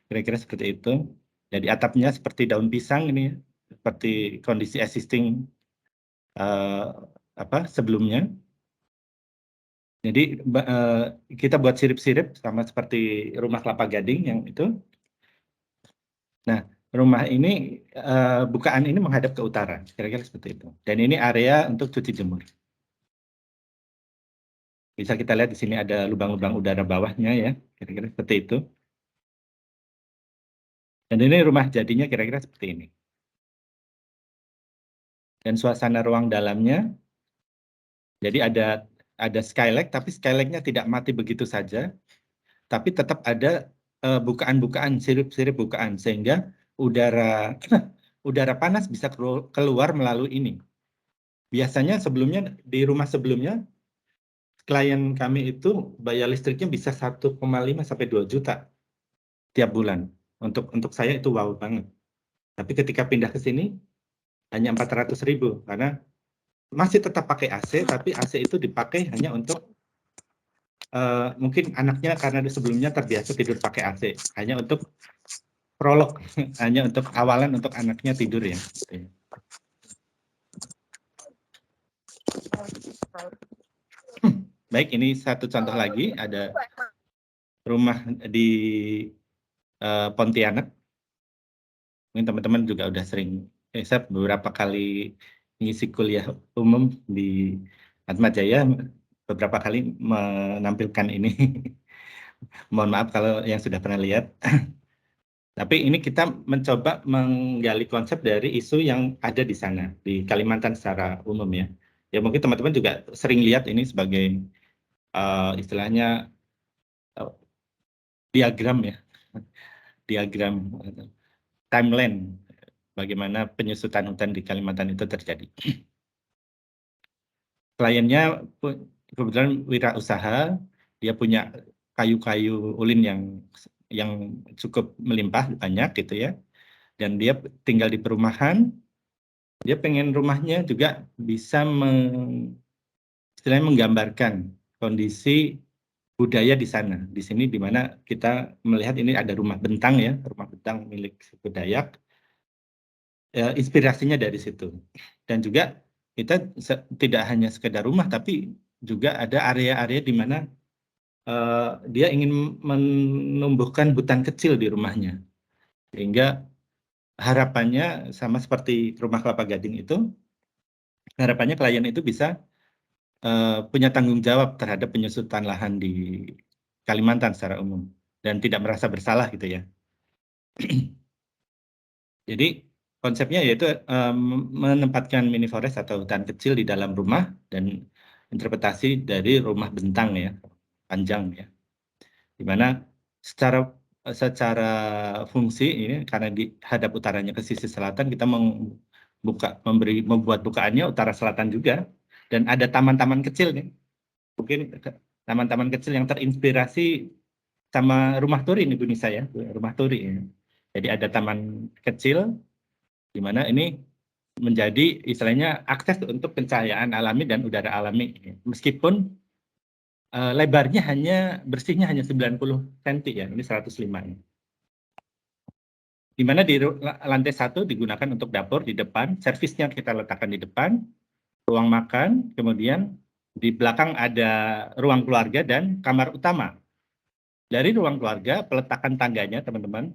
Kira-kira seperti itu. Jadi atapnya seperti daun pisang ini ya, seperti kondisi existing sebelumnya. Jadi kita buat sirip-sirip sama seperti rumah Kelapa Gading yang itu. Nah, rumah ini bukaan ini menghadap ke utara, kira-kira seperti itu. Dan ini area untuk cuci jemur. Bisa kita lihat di sini ada lubang-lubang udara bawahnya ya, kira-kira seperti itu. Dan ini rumah jadinya kira-kira seperti ini. Dan suasana ruang dalamnya, jadi ada skylight, tapi skylightnya tidak mati begitu saja, tapi tetap ada bukaan-bukaan, sirip-sirip bukaan, sehingga udara panas bisa keluar melalui ini. Biasanya sebelumnya, di rumah sebelumnya, klien kami itu bayar listriknya bisa 1,5 sampai 2 juta tiap bulan. Untuk saya itu wow banget. Tapi ketika pindah ke sini, hanya 400.000, karena masih tetap pakai AC, tapi AC itu dipakai hanya untuk mungkin anaknya karena sebelumnya terbiasa tidur pakai AC, hanya untuk prolog, hanya untuk awalan untuk anaknya tidur ya. Baik, ini satu contoh lagi, ada rumah di Pontianak. Mungkin teman-teman juga udah sering, saya beberapa kali ngisi kuliah umum di Atmajaya, beberapa kali menampilkan ini. Mohon maaf kalau yang sudah pernah lihat. Tapi ini kita mencoba menggali konsep dari isu yang ada di sana, di Kalimantan secara umum ya. Ya mungkin teman-teman juga sering lihat ini sebagai istilahnya diagram ya. Diagram timeline bagaimana penyusutan hutan di Kalimantan itu terjadi. Kliennya kebetulan wirausaha, dia punya kayu-kayu ulin yang cukup melimpah banyak gitu ya, dan dia tinggal di perumahan. Dia pengen rumahnya juga bisa istilahnya menggambarkan kondisi budaya di sana. Di sini di mana kita melihat ini ada rumah bentang ya, rumah bentang milik suku Dayak. Inspirasinya dari situ. Dan juga kita tidak hanya sekedar rumah, tapi juga ada area-area di mana dia ingin menumbuhkan hutan kecil di rumahnya, sehingga harapannya sama seperti rumah kelapa gading itu, harapannya klien itu bisa punya tanggung jawab terhadap penyusutan lahan di Kalimantan secara umum dan tidak merasa bersalah gitu ya. Jadi konsepnya yaitu menempatkan mini forest atau hutan kecil di dalam rumah dan interpretasi dari rumah bentang ya, panjang ya. Di mana secara fungsi ini karena di hadap utaranya ke sisi selatan, kita membuat bukaannya utara selatan juga, dan ada taman-taman kecil nih, mungkin taman-taman kecil yang terinspirasi sama rumah Turi nih Bu Nisa ya, rumah Turi ya. Jadi ada taman kecil di mana ini menjadi istilahnya akses untuk pencahayaan alami dan udara alami, meskipun lebarnya bersihnya hanya 90 cm ya, ini 105 ya. Di mana di lantai 1 digunakan untuk dapur di depan, servisnya kita letakkan di depan, ruang makan, kemudian di belakang ada ruang keluarga dan kamar utama. Dari ruang keluarga, peletakan tangganya teman-teman,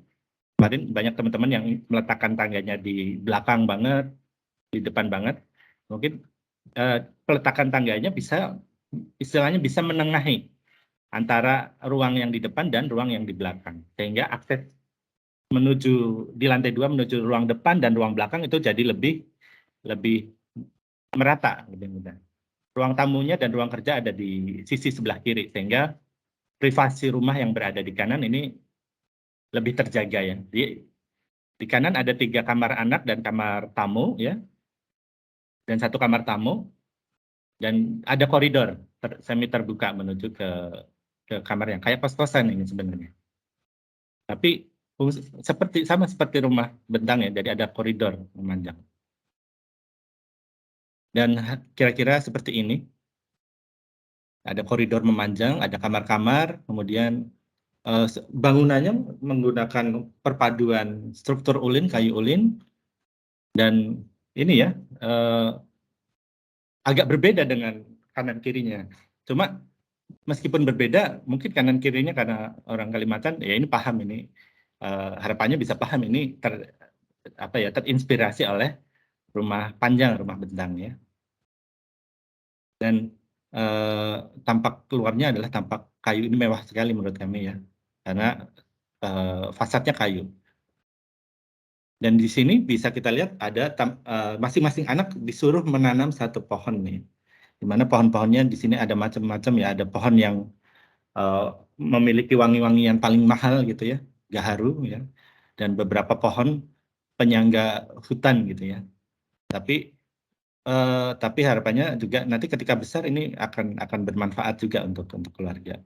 kemarin banyak teman-teman yang meletakkan tangganya di belakang banget, di depan banget, mungkin peletakan tangganya bisa, istilahnya bisa menengahi antara ruang yang di depan dan ruang yang di belakang, sehingga akses menuju di lantai 2 menuju ruang depan dan ruang belakang itu jadi lebih merata, lebih mudah. Ruang tamunya dan ruang kerja ada di sisi sebelah kiri, sehingga privasi rumah yang berada di kanan ini lebih terjaga ya. Di kanan ada 3 kamar anak dan kamar tamu ya, dan 1 kamar tamu, dan ada koridor semi terbuka menuju ke kamar yang kayak kos-kosan ini sebenarnya. Tapi sama seperti rumah bentang ya, jadi ada koridor memanjang. Dan kira-kira seperti ini. Ada koridor memanjang, ada kamar-kamar, kemudian bangunannya menggunakan perpaduan struktur ulin, kayu ulin, dan ini ya agak berbeda dengan kanan kirinya. Cuma meskipun berbeda, mungkin kanan kirinya karena orang Kalimantan ya ini paham ini, harapannya bisa paham ini terinspirasi oleh rumah panjang, rumah bentang ya. Dan tampak keluarnya adalah tampak kayu, ini mewah sekali menurut kami ya, karena fasadnya kayu. Dan di sini bisa kita lihat ada masing-masing anak disuruh menanam 1 pohon nih, di mana pohon-pohonnya di sini ada macam-macam ya, ada pohon yang memiliki wangi-wangian paling mahal gitu ya, gaharu ya, dan beberapa pohon penyangga hutan gitu ya. Tapi harapannya juga nanti ketika besar ini akan bermanfaat juga untuk keluarga.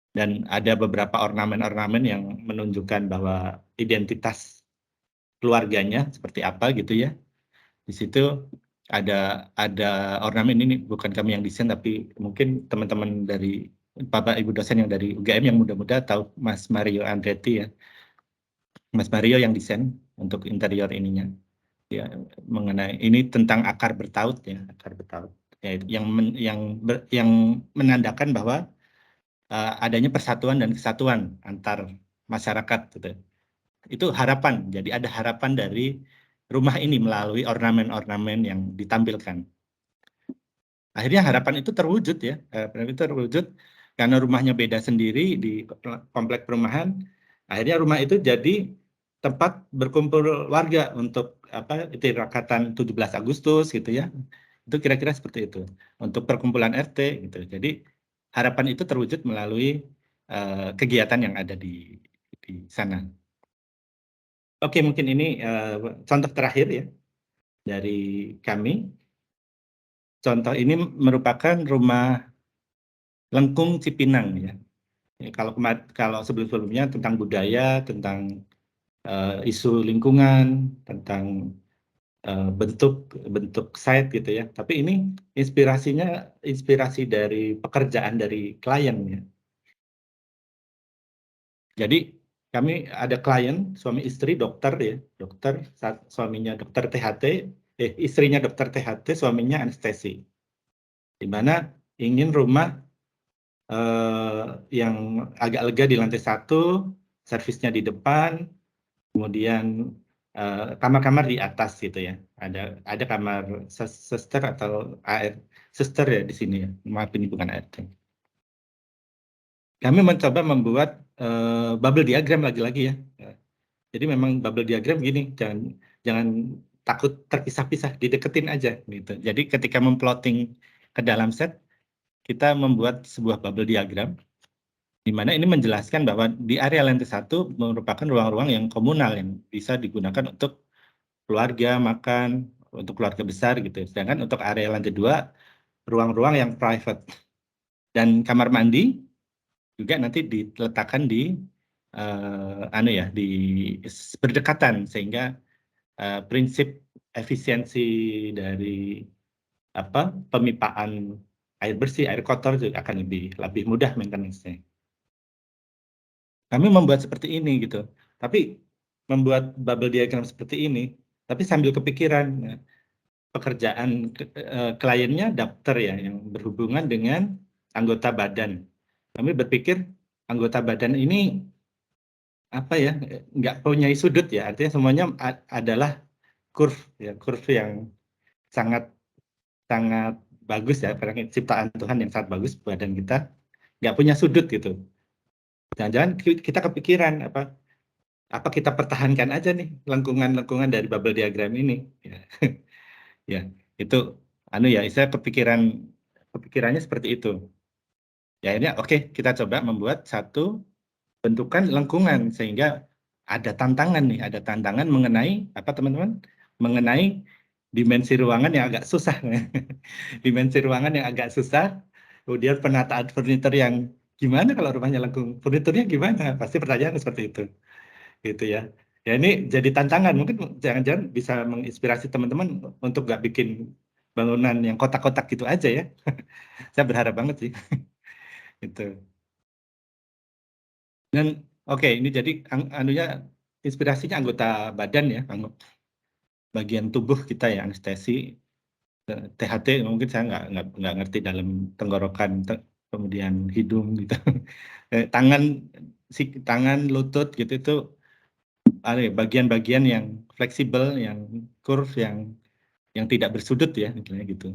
Dan ada beberapa ornamen-ornamen yang menunjukkan bahwa identitas keluarganya seperti apa gitu ya. Di situ ada ornamen, ini bukan kami yang desain, tapi mungkin teman-teman dari Bapak Ibu dosen yang dari UGM yang muda-muda tahu, Mas Mario Andretti ya. Mas Mario yang desain untuk interior ininya. Ya, mengenai ini tentang akar bertaut ya, akar bertaut ya, yang menandakan bahwa adanya persatuan dan kesatuan antar masyarakat gitu. Itu harapan, jadi ada harapan dari rumah ini melalui ornamen-ornamen yang ditampilkan. Akhirnya harapan itu terwujud ya, karena rumahnya beda sendiri di komplek perumahan. Akhirnya rumah itu jadi tempat berkumpul warga untuk tirakatan 17 Agustus gitu ya. Itu kira-kira seperti itu untuk perkumpulan RT gitu. Jadi harapan itu terwujud melalui kegiatan yang ada di sana. Oke, mungkin ini contoh terakhir ya dari kami. Contoh ini merupakan rumah Lengkung Cipinang ya. Kalau sebelum-sebelumnya tentang budaya, tentang isu lingkungan, tentang bentuk site gitu ya. Tapi ini inspirasi dari pekerjaan dari klien ya. Jadi kami ada klien suami istri dokter ya, suaminya dokter THT, istrinya dokter THT, suaminya anestesi. Di mana ingin rumah yang agak lega di lantai 1, servisnya di depan, kemudian kamar-kamar di atas gitu ya. Ada kamar suster atau suster ya di sini ya. Maaf, ini bukan ART. Kami mencoba membuat bubble diagram lagi-lagi ya. Jadi memang bubble diagram gini, jangan takut terpisah-pisah, dideketin aja gitu. Jadi ketika memplotting ke dalam set, kita membuat sebuah bubble diagram, di mana ini menjelaskan bahwa di area lantai 1 merupakan ruang-ruang yang komunal yang bisa digunakan untuk keluarga, makan, untuk keluarga besar gitu. Sedangkan untuk area lantai 2, ruang-ruang yang private. Dan kamar mandi juga nanti diletakkan di di berdekatan, sehingga prinsip efisiensi dari pemipaan air bersih, air kotor juga akan lebih mudah maintenance-nya. Kami membuat seperti ini gitu. Tapi membuat bubble diagram seperti ini, tapi sambil kepikiran pekerjaan kliennya dokter ya, yang berhubungan dengan anggota badan. Kami berpikir anggota badan ini nggak punya sudut ya, artinya semuanya adalah curve ya, curve yang sangat sangat bagus ya, karena ciptaan Tuhan yang sangat bagus, badan kita nggak punya sudut gitu. Jangan-jangan kita kepikiran apa kita pertahankan aja nih lengkungan-lengkungan dari bubble diagram ini ya. Ya itu saya kepikirannya seperti itu ya. Ini oke, kita coba membuat satu bentukan lengkungan sehingga ada tantangan mengenai teman-teman, mengenai dimensi ruangan yang agak susah. Dimensi ruangan yang agak susah, kemudian penataan furnitur yang gimana kalau rumahnya lengkung, furniturnya gimana, pasti pertanyaan seperti itu gitu ya. Ya ini jadi tantangan, mungkin jangan-jangan bisa menginspirasi teman-teman untuk nggak bikin bangunan yang kotak-kotak gitu aja ya. Saya berharap banget sih. Gitu. Dan oke, ini jadi inspirasinya anggota badan ya, bagian tubuh kita ya, anestesi, THT mungkin saya nggak ngerti dalam tenggorokan, kemudian hidung gitu. Tangan, lutut gitu itu bagian-bagian yang fleksibel, yang curve, yang tidak bersudut ya, misalnya gitu.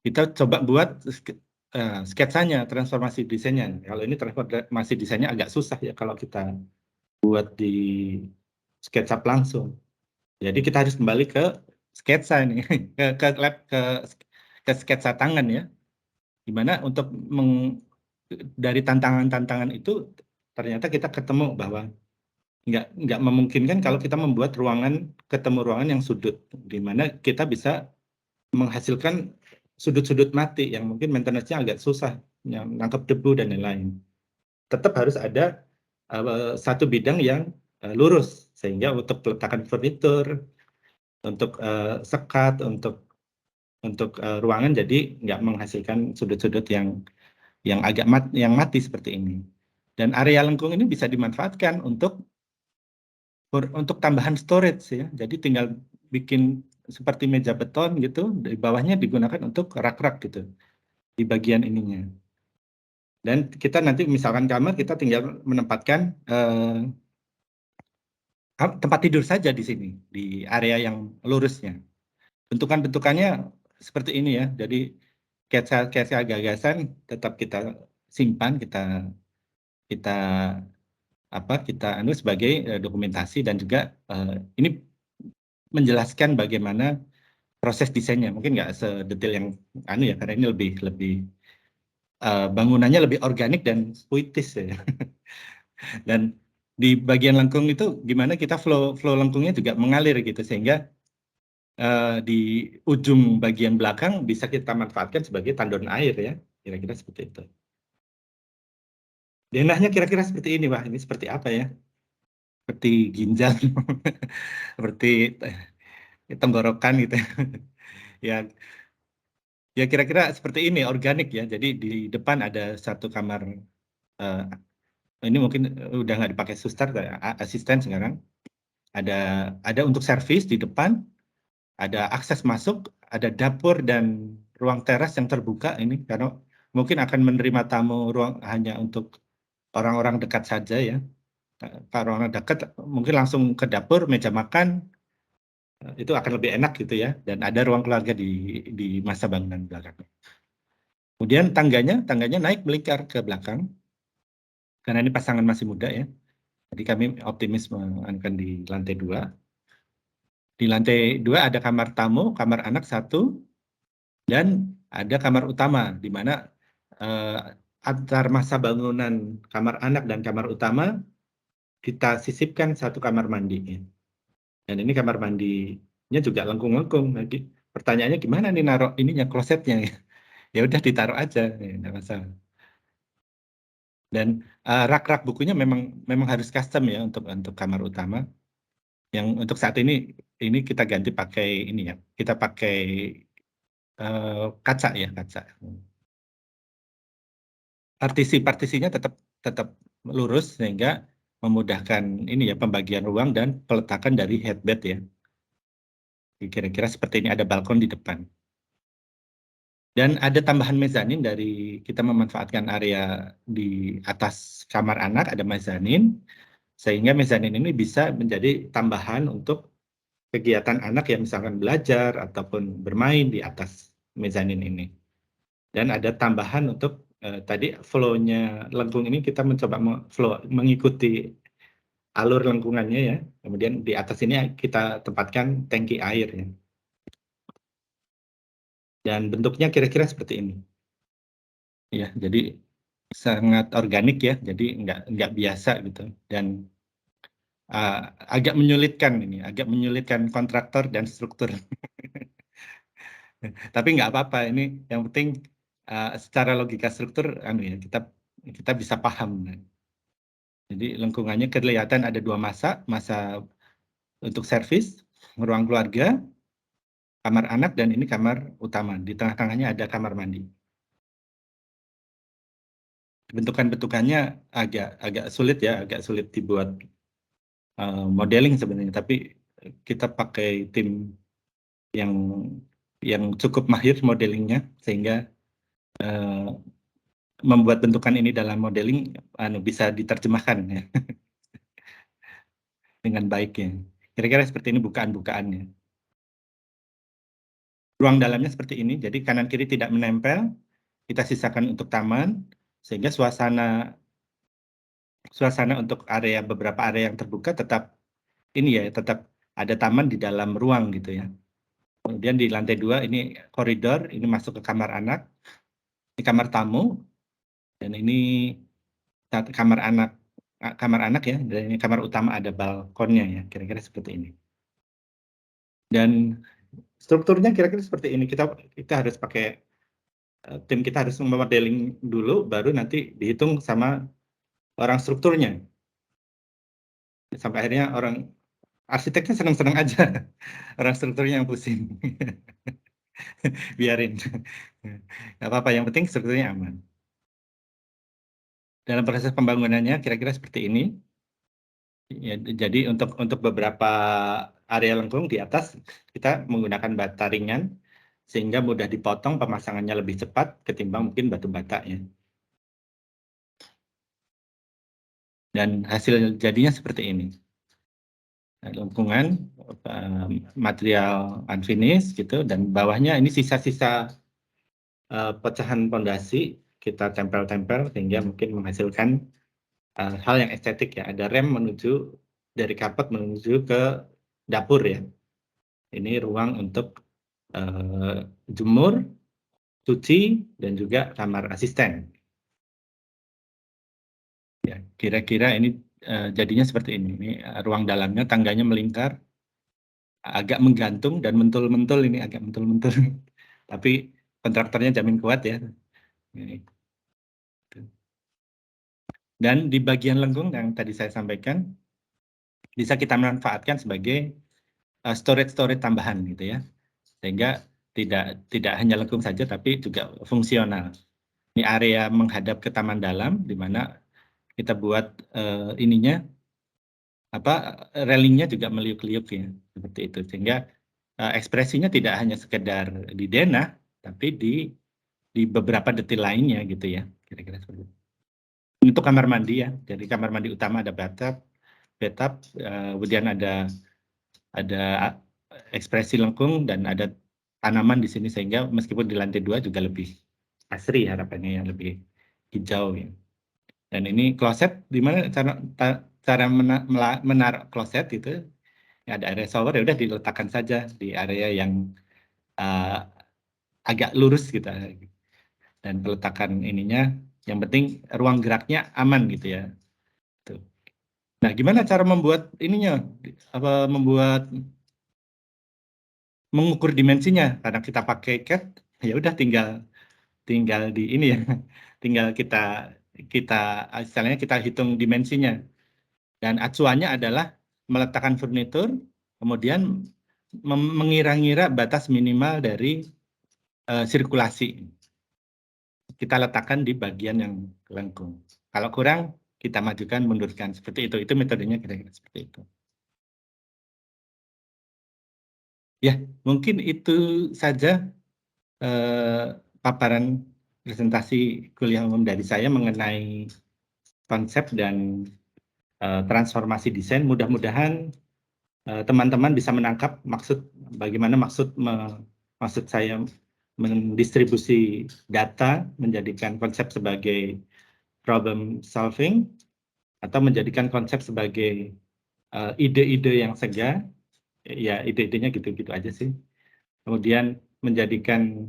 Kita coba buat sketsanya, transformasi desainnya. Kalau ini transformasi desainnya agak susah ya kalau kita buat di SketchUp langsung. Jadi kita harus kembali ke sketsa ini, ke lab, ke sketsa tangan ya. Dimana untuk dari tantangan-tantangan itu ternyata kita ketemu bahwa nggak memungkinkan kalau kita membuat ketemu ruangan yang sudut, di mana kita bisa menghasilkan sudut-sudut mati yang mungkin maintenance-nya agak susah, yang nangkep debu dan lain-lain. Tetap harus ada satu bidang yang lurus, sehingga untuk peletakan furnitur, untuk sekat, untuk ruangan jadi nggak menghasilkan sudut-sudut yang agak mati seperti ini. Dan area lengkung ini bisa dimanfaatkan untuk tambahan storage ya. Jadi tinggal bikin seperti meja beton gitu, di bawahnya digunakan untuk rak-rak gitu di bagian ininya. Dan kita nanti misalkan kamar, kita tinggal menempatkan tempat tidur saja di sini, di area yang lurusnya. Bentukan-bentukannya seperti ini ya. Jadi sketsa gagasan tetap kita simpan, kita sebagai dokumentasi, dan juga ini menjelaskan bagaimana proses desainnya. Mungkin nggak sedetail yang karena ini lebih bangunannya lebih organik dan puitis ya. Dan di bagian lengkung itu gimana kita flow lengkungnya juga mengalir gitu, sehingga di ujung bagian belakang bisa kita manfaatkan sebagai tandon air ya, kira-kira seperti itu. Denahnya kira-kira seperti ini, wah ini seperti apa ya? Seperti ginjal, seperti tenggorokan gitu. Ya kira-kira seperti ini, organik ya. Jadi di depan ada satu kamar, ini mungkin udah nggak dipakai suster, asisten sekarang. Ada untuk servis di depan, ada akses masuk, ada dapur dan ruang teras yang terbuka ini, karena mungkin akan menerima tamu ruang hanya untuk orang-orang dekat saja ya. Kalau orang dekat mungkin langsung ke dapur, meja makan, itu akan lebih enak gitu ya. Dan ada ruang keluarga di masa bangunan belakang. Kemudian tangganya naik melingkar ke belakang. Karena ini pasangan masih muda ya. Jadi kami optimis akan di lantai 2. Di lantai 2 ada kamar tamu, kamar anak 1, dan ada kamar utama, di mana antar masa bangunan kamar anak dan kamar utama kita sisipkan satu kamar mandi. Ya. Dan ini kamar mandinya juga lengkung-lengkung. Lagi pertanyaannya gimana nih naruh ininya klosetnya? Ya udah ditaruh aja, ya, nggak masalah. Dan rak-rak bukunya memang harus custom ya untuk kamar utama. Yang untuk saat ini kita ganti pakai ini ya, kita pakai kaca ya, kaca. Partisinya tetap lurus sehingga memudahkan ini ya pembagian ruang dan peletakan dari headbed ya. Kira-kira seperti ini, ada balkon di depan. Dan ada tambahan mezanin dari kita memanfaatkan area di atas kamar anak, ada mezanin, sehingga mezanin ini bisa menjadi tambahan untuk kegiatan anak yang misalkan belajar ataupun bermain di atas mezanin ini. Dan ada tambahan untuk tadi flow-nya lengkung ini kita mencoba mengikuti alur lengkungannya ya. Kemudian di atas ini kita tempatkan tangki air ya. Dan bentuknya kira-kira seperti ini. Ya, jadi sangat organik ya. Jadi nggak biasa gitu. Dan agak menyulitkan kontraktor dan struktur. Tapi nggak apa-apa, ini yang penting secara logika struktur ya, kita bisa paham. Jadi lengkungannya kelihatan ada 2 masa untuk servis, ruang keluarga, kamar anak, dan ini kamar utama. Di tengah-tengahnya ada kamar mandi. Bentukannya agak sulit ya, agak sulit dibuat modeling sebenarnya, tapi kita pakai tim yang cukup mahir modelingnya sehingga membuat bentukan ini dalam modeling bisa diterjemahkan ya dengan baik ya. Kira-kira seperti ini bukaan-bukaannya. Ruang dalamnya seperti ini, jadi kanan kiri tidak menempel, kita sisakan untuk taman, sehingga suasana untuk beberapa area yang terbuka tetap ini ya, tetap ada taman di dalam ruang gitu ya. Kemudian di lantai 2 ini koridor, ini masuk ke kamar anak, ini kamar tamu, dan ini kamar anak ya, dan ini kamar utama ada balkonnya ya, kira-kira seperti ini. Dan strukturnya kira-kira seperti ini. Kita harus pakai tim kita harus memodeling dulu, baru nanti dihitung sama orang strukturnya. Sampai akhirnya orang arsiteknya senang-senang aja, orang strukturnya yang pusing. Biarin, nggak apa-apa. Yang penting strukturnya aman. Dalam proses pembangunannya kira-kira seperti ini. Ya, jadi untuk beberapa area lengkung di atas kita menggunakan bata ringan sehingga mudah dipotong, pemasangannya lebih cepat ketimbang mungkin batu bata ya. Dan hasil jadinya seperti ini. Lengkungan material unfinished gitu, dan bawahnya ini sisa-sisa pecahan pondasi kita tempel-tempel sehingga mungkin menghasilkan hal yang estetik ya. Ada rem dari carpet menuju ke dapur ya. Ini ruang untuk jemur, cuci, dan juga kamar asisten. Ya, kira-kira ini jadinya seperti ini. Ini ruang dalamnya, tangganya melingkar, agak menggantung dan mentul-mentul ini, agak mentul-mentul. Tapi kontraktornya jamin kuat ya. Dan di bagian lengkung yang tadi saya sampaikan, bisa kita manfaatkan sebagai storage tambahan gitu ya. Sehingga tidak hanya lengkung saja, tapi juga fungsional. Ini area menghadap ke taman dalam, di mana kita buat ininya, railingnya juga meliuk-liuk ya, seperti itu. Sehingga ekspresinya tidak hanya sekedar di denah, tapi di di beberapa detail lainnya gitu ya, kira-kira seperti itu. Untuk kamar mandi ya, jadi kamar mandi utama ada bathtub, kemudian ada ekspresi lengkung dan ada tanaman di sini sehingga meskipun di lantai 2 juga lebih asri harapannya, yang lebih hijau ya. Dan ini kloset, di mana cara menaruh kloset itu, ada area shower ya udah diletakkan saja di area yang agak lurus gitu. Dan peletakan ininya, yang penting ruang geraknya aman gitu ya. Tuh. Nah, gimana cara membuat ininya? Mengukur dimensinya? Karena kita pakai CAD, ya udah tinggal di ini ya, tinggal kita istilahnya kita hitung dimensinya. Dan acuannya adalah meletakkan furnitur, kemudian mengira-ngira batas minimal dari sirkulasi. Kita letakkan di bagian yang lengkung. Kalau kurang, kita majukan, mundurkan. Seperti itu. Itu metodenya kira-kira seperti itu. Ya, mungkin itu saja paparan presentasi kuliah umum dari saya mengenai konsep dan transformasi desain. Mudah-mudahan teman-teman bisa menangkap bagaimana maksud saya mendistribusi data, menjadikan konsep sebagai problem solving, atau menjadikan konsep sebagai ide-ide yang segar, ya ide-idenya gitu-gitu aja sih. Kemudian menjadikan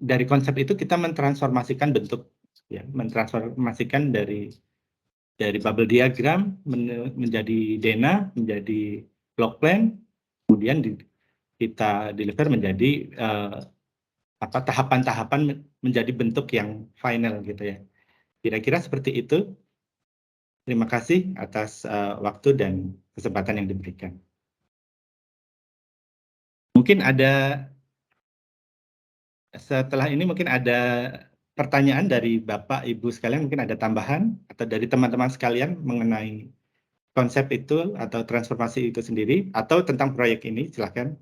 dari konsep itu kita mentransformasikan bentuk, ya, mentransformasikan dari bubble diagram menjadi DENA, menjadi block plan, kemudian kita deliver menjadi tahapan-tahapan menjadi bentuk yang final gitu ya. Kira-kira seperti itu. Terima kasih atas waktu dan kesempatan yang diberikan. Mungkin setelah ini mungkin ada pertanyaan dari Bapak, Ibu sekalian, mungkin ada tambahan atau dari teman-teman sekalian mengenai konsep itu atau transformasi itu sendiri atau tentang proyek ini, silakan.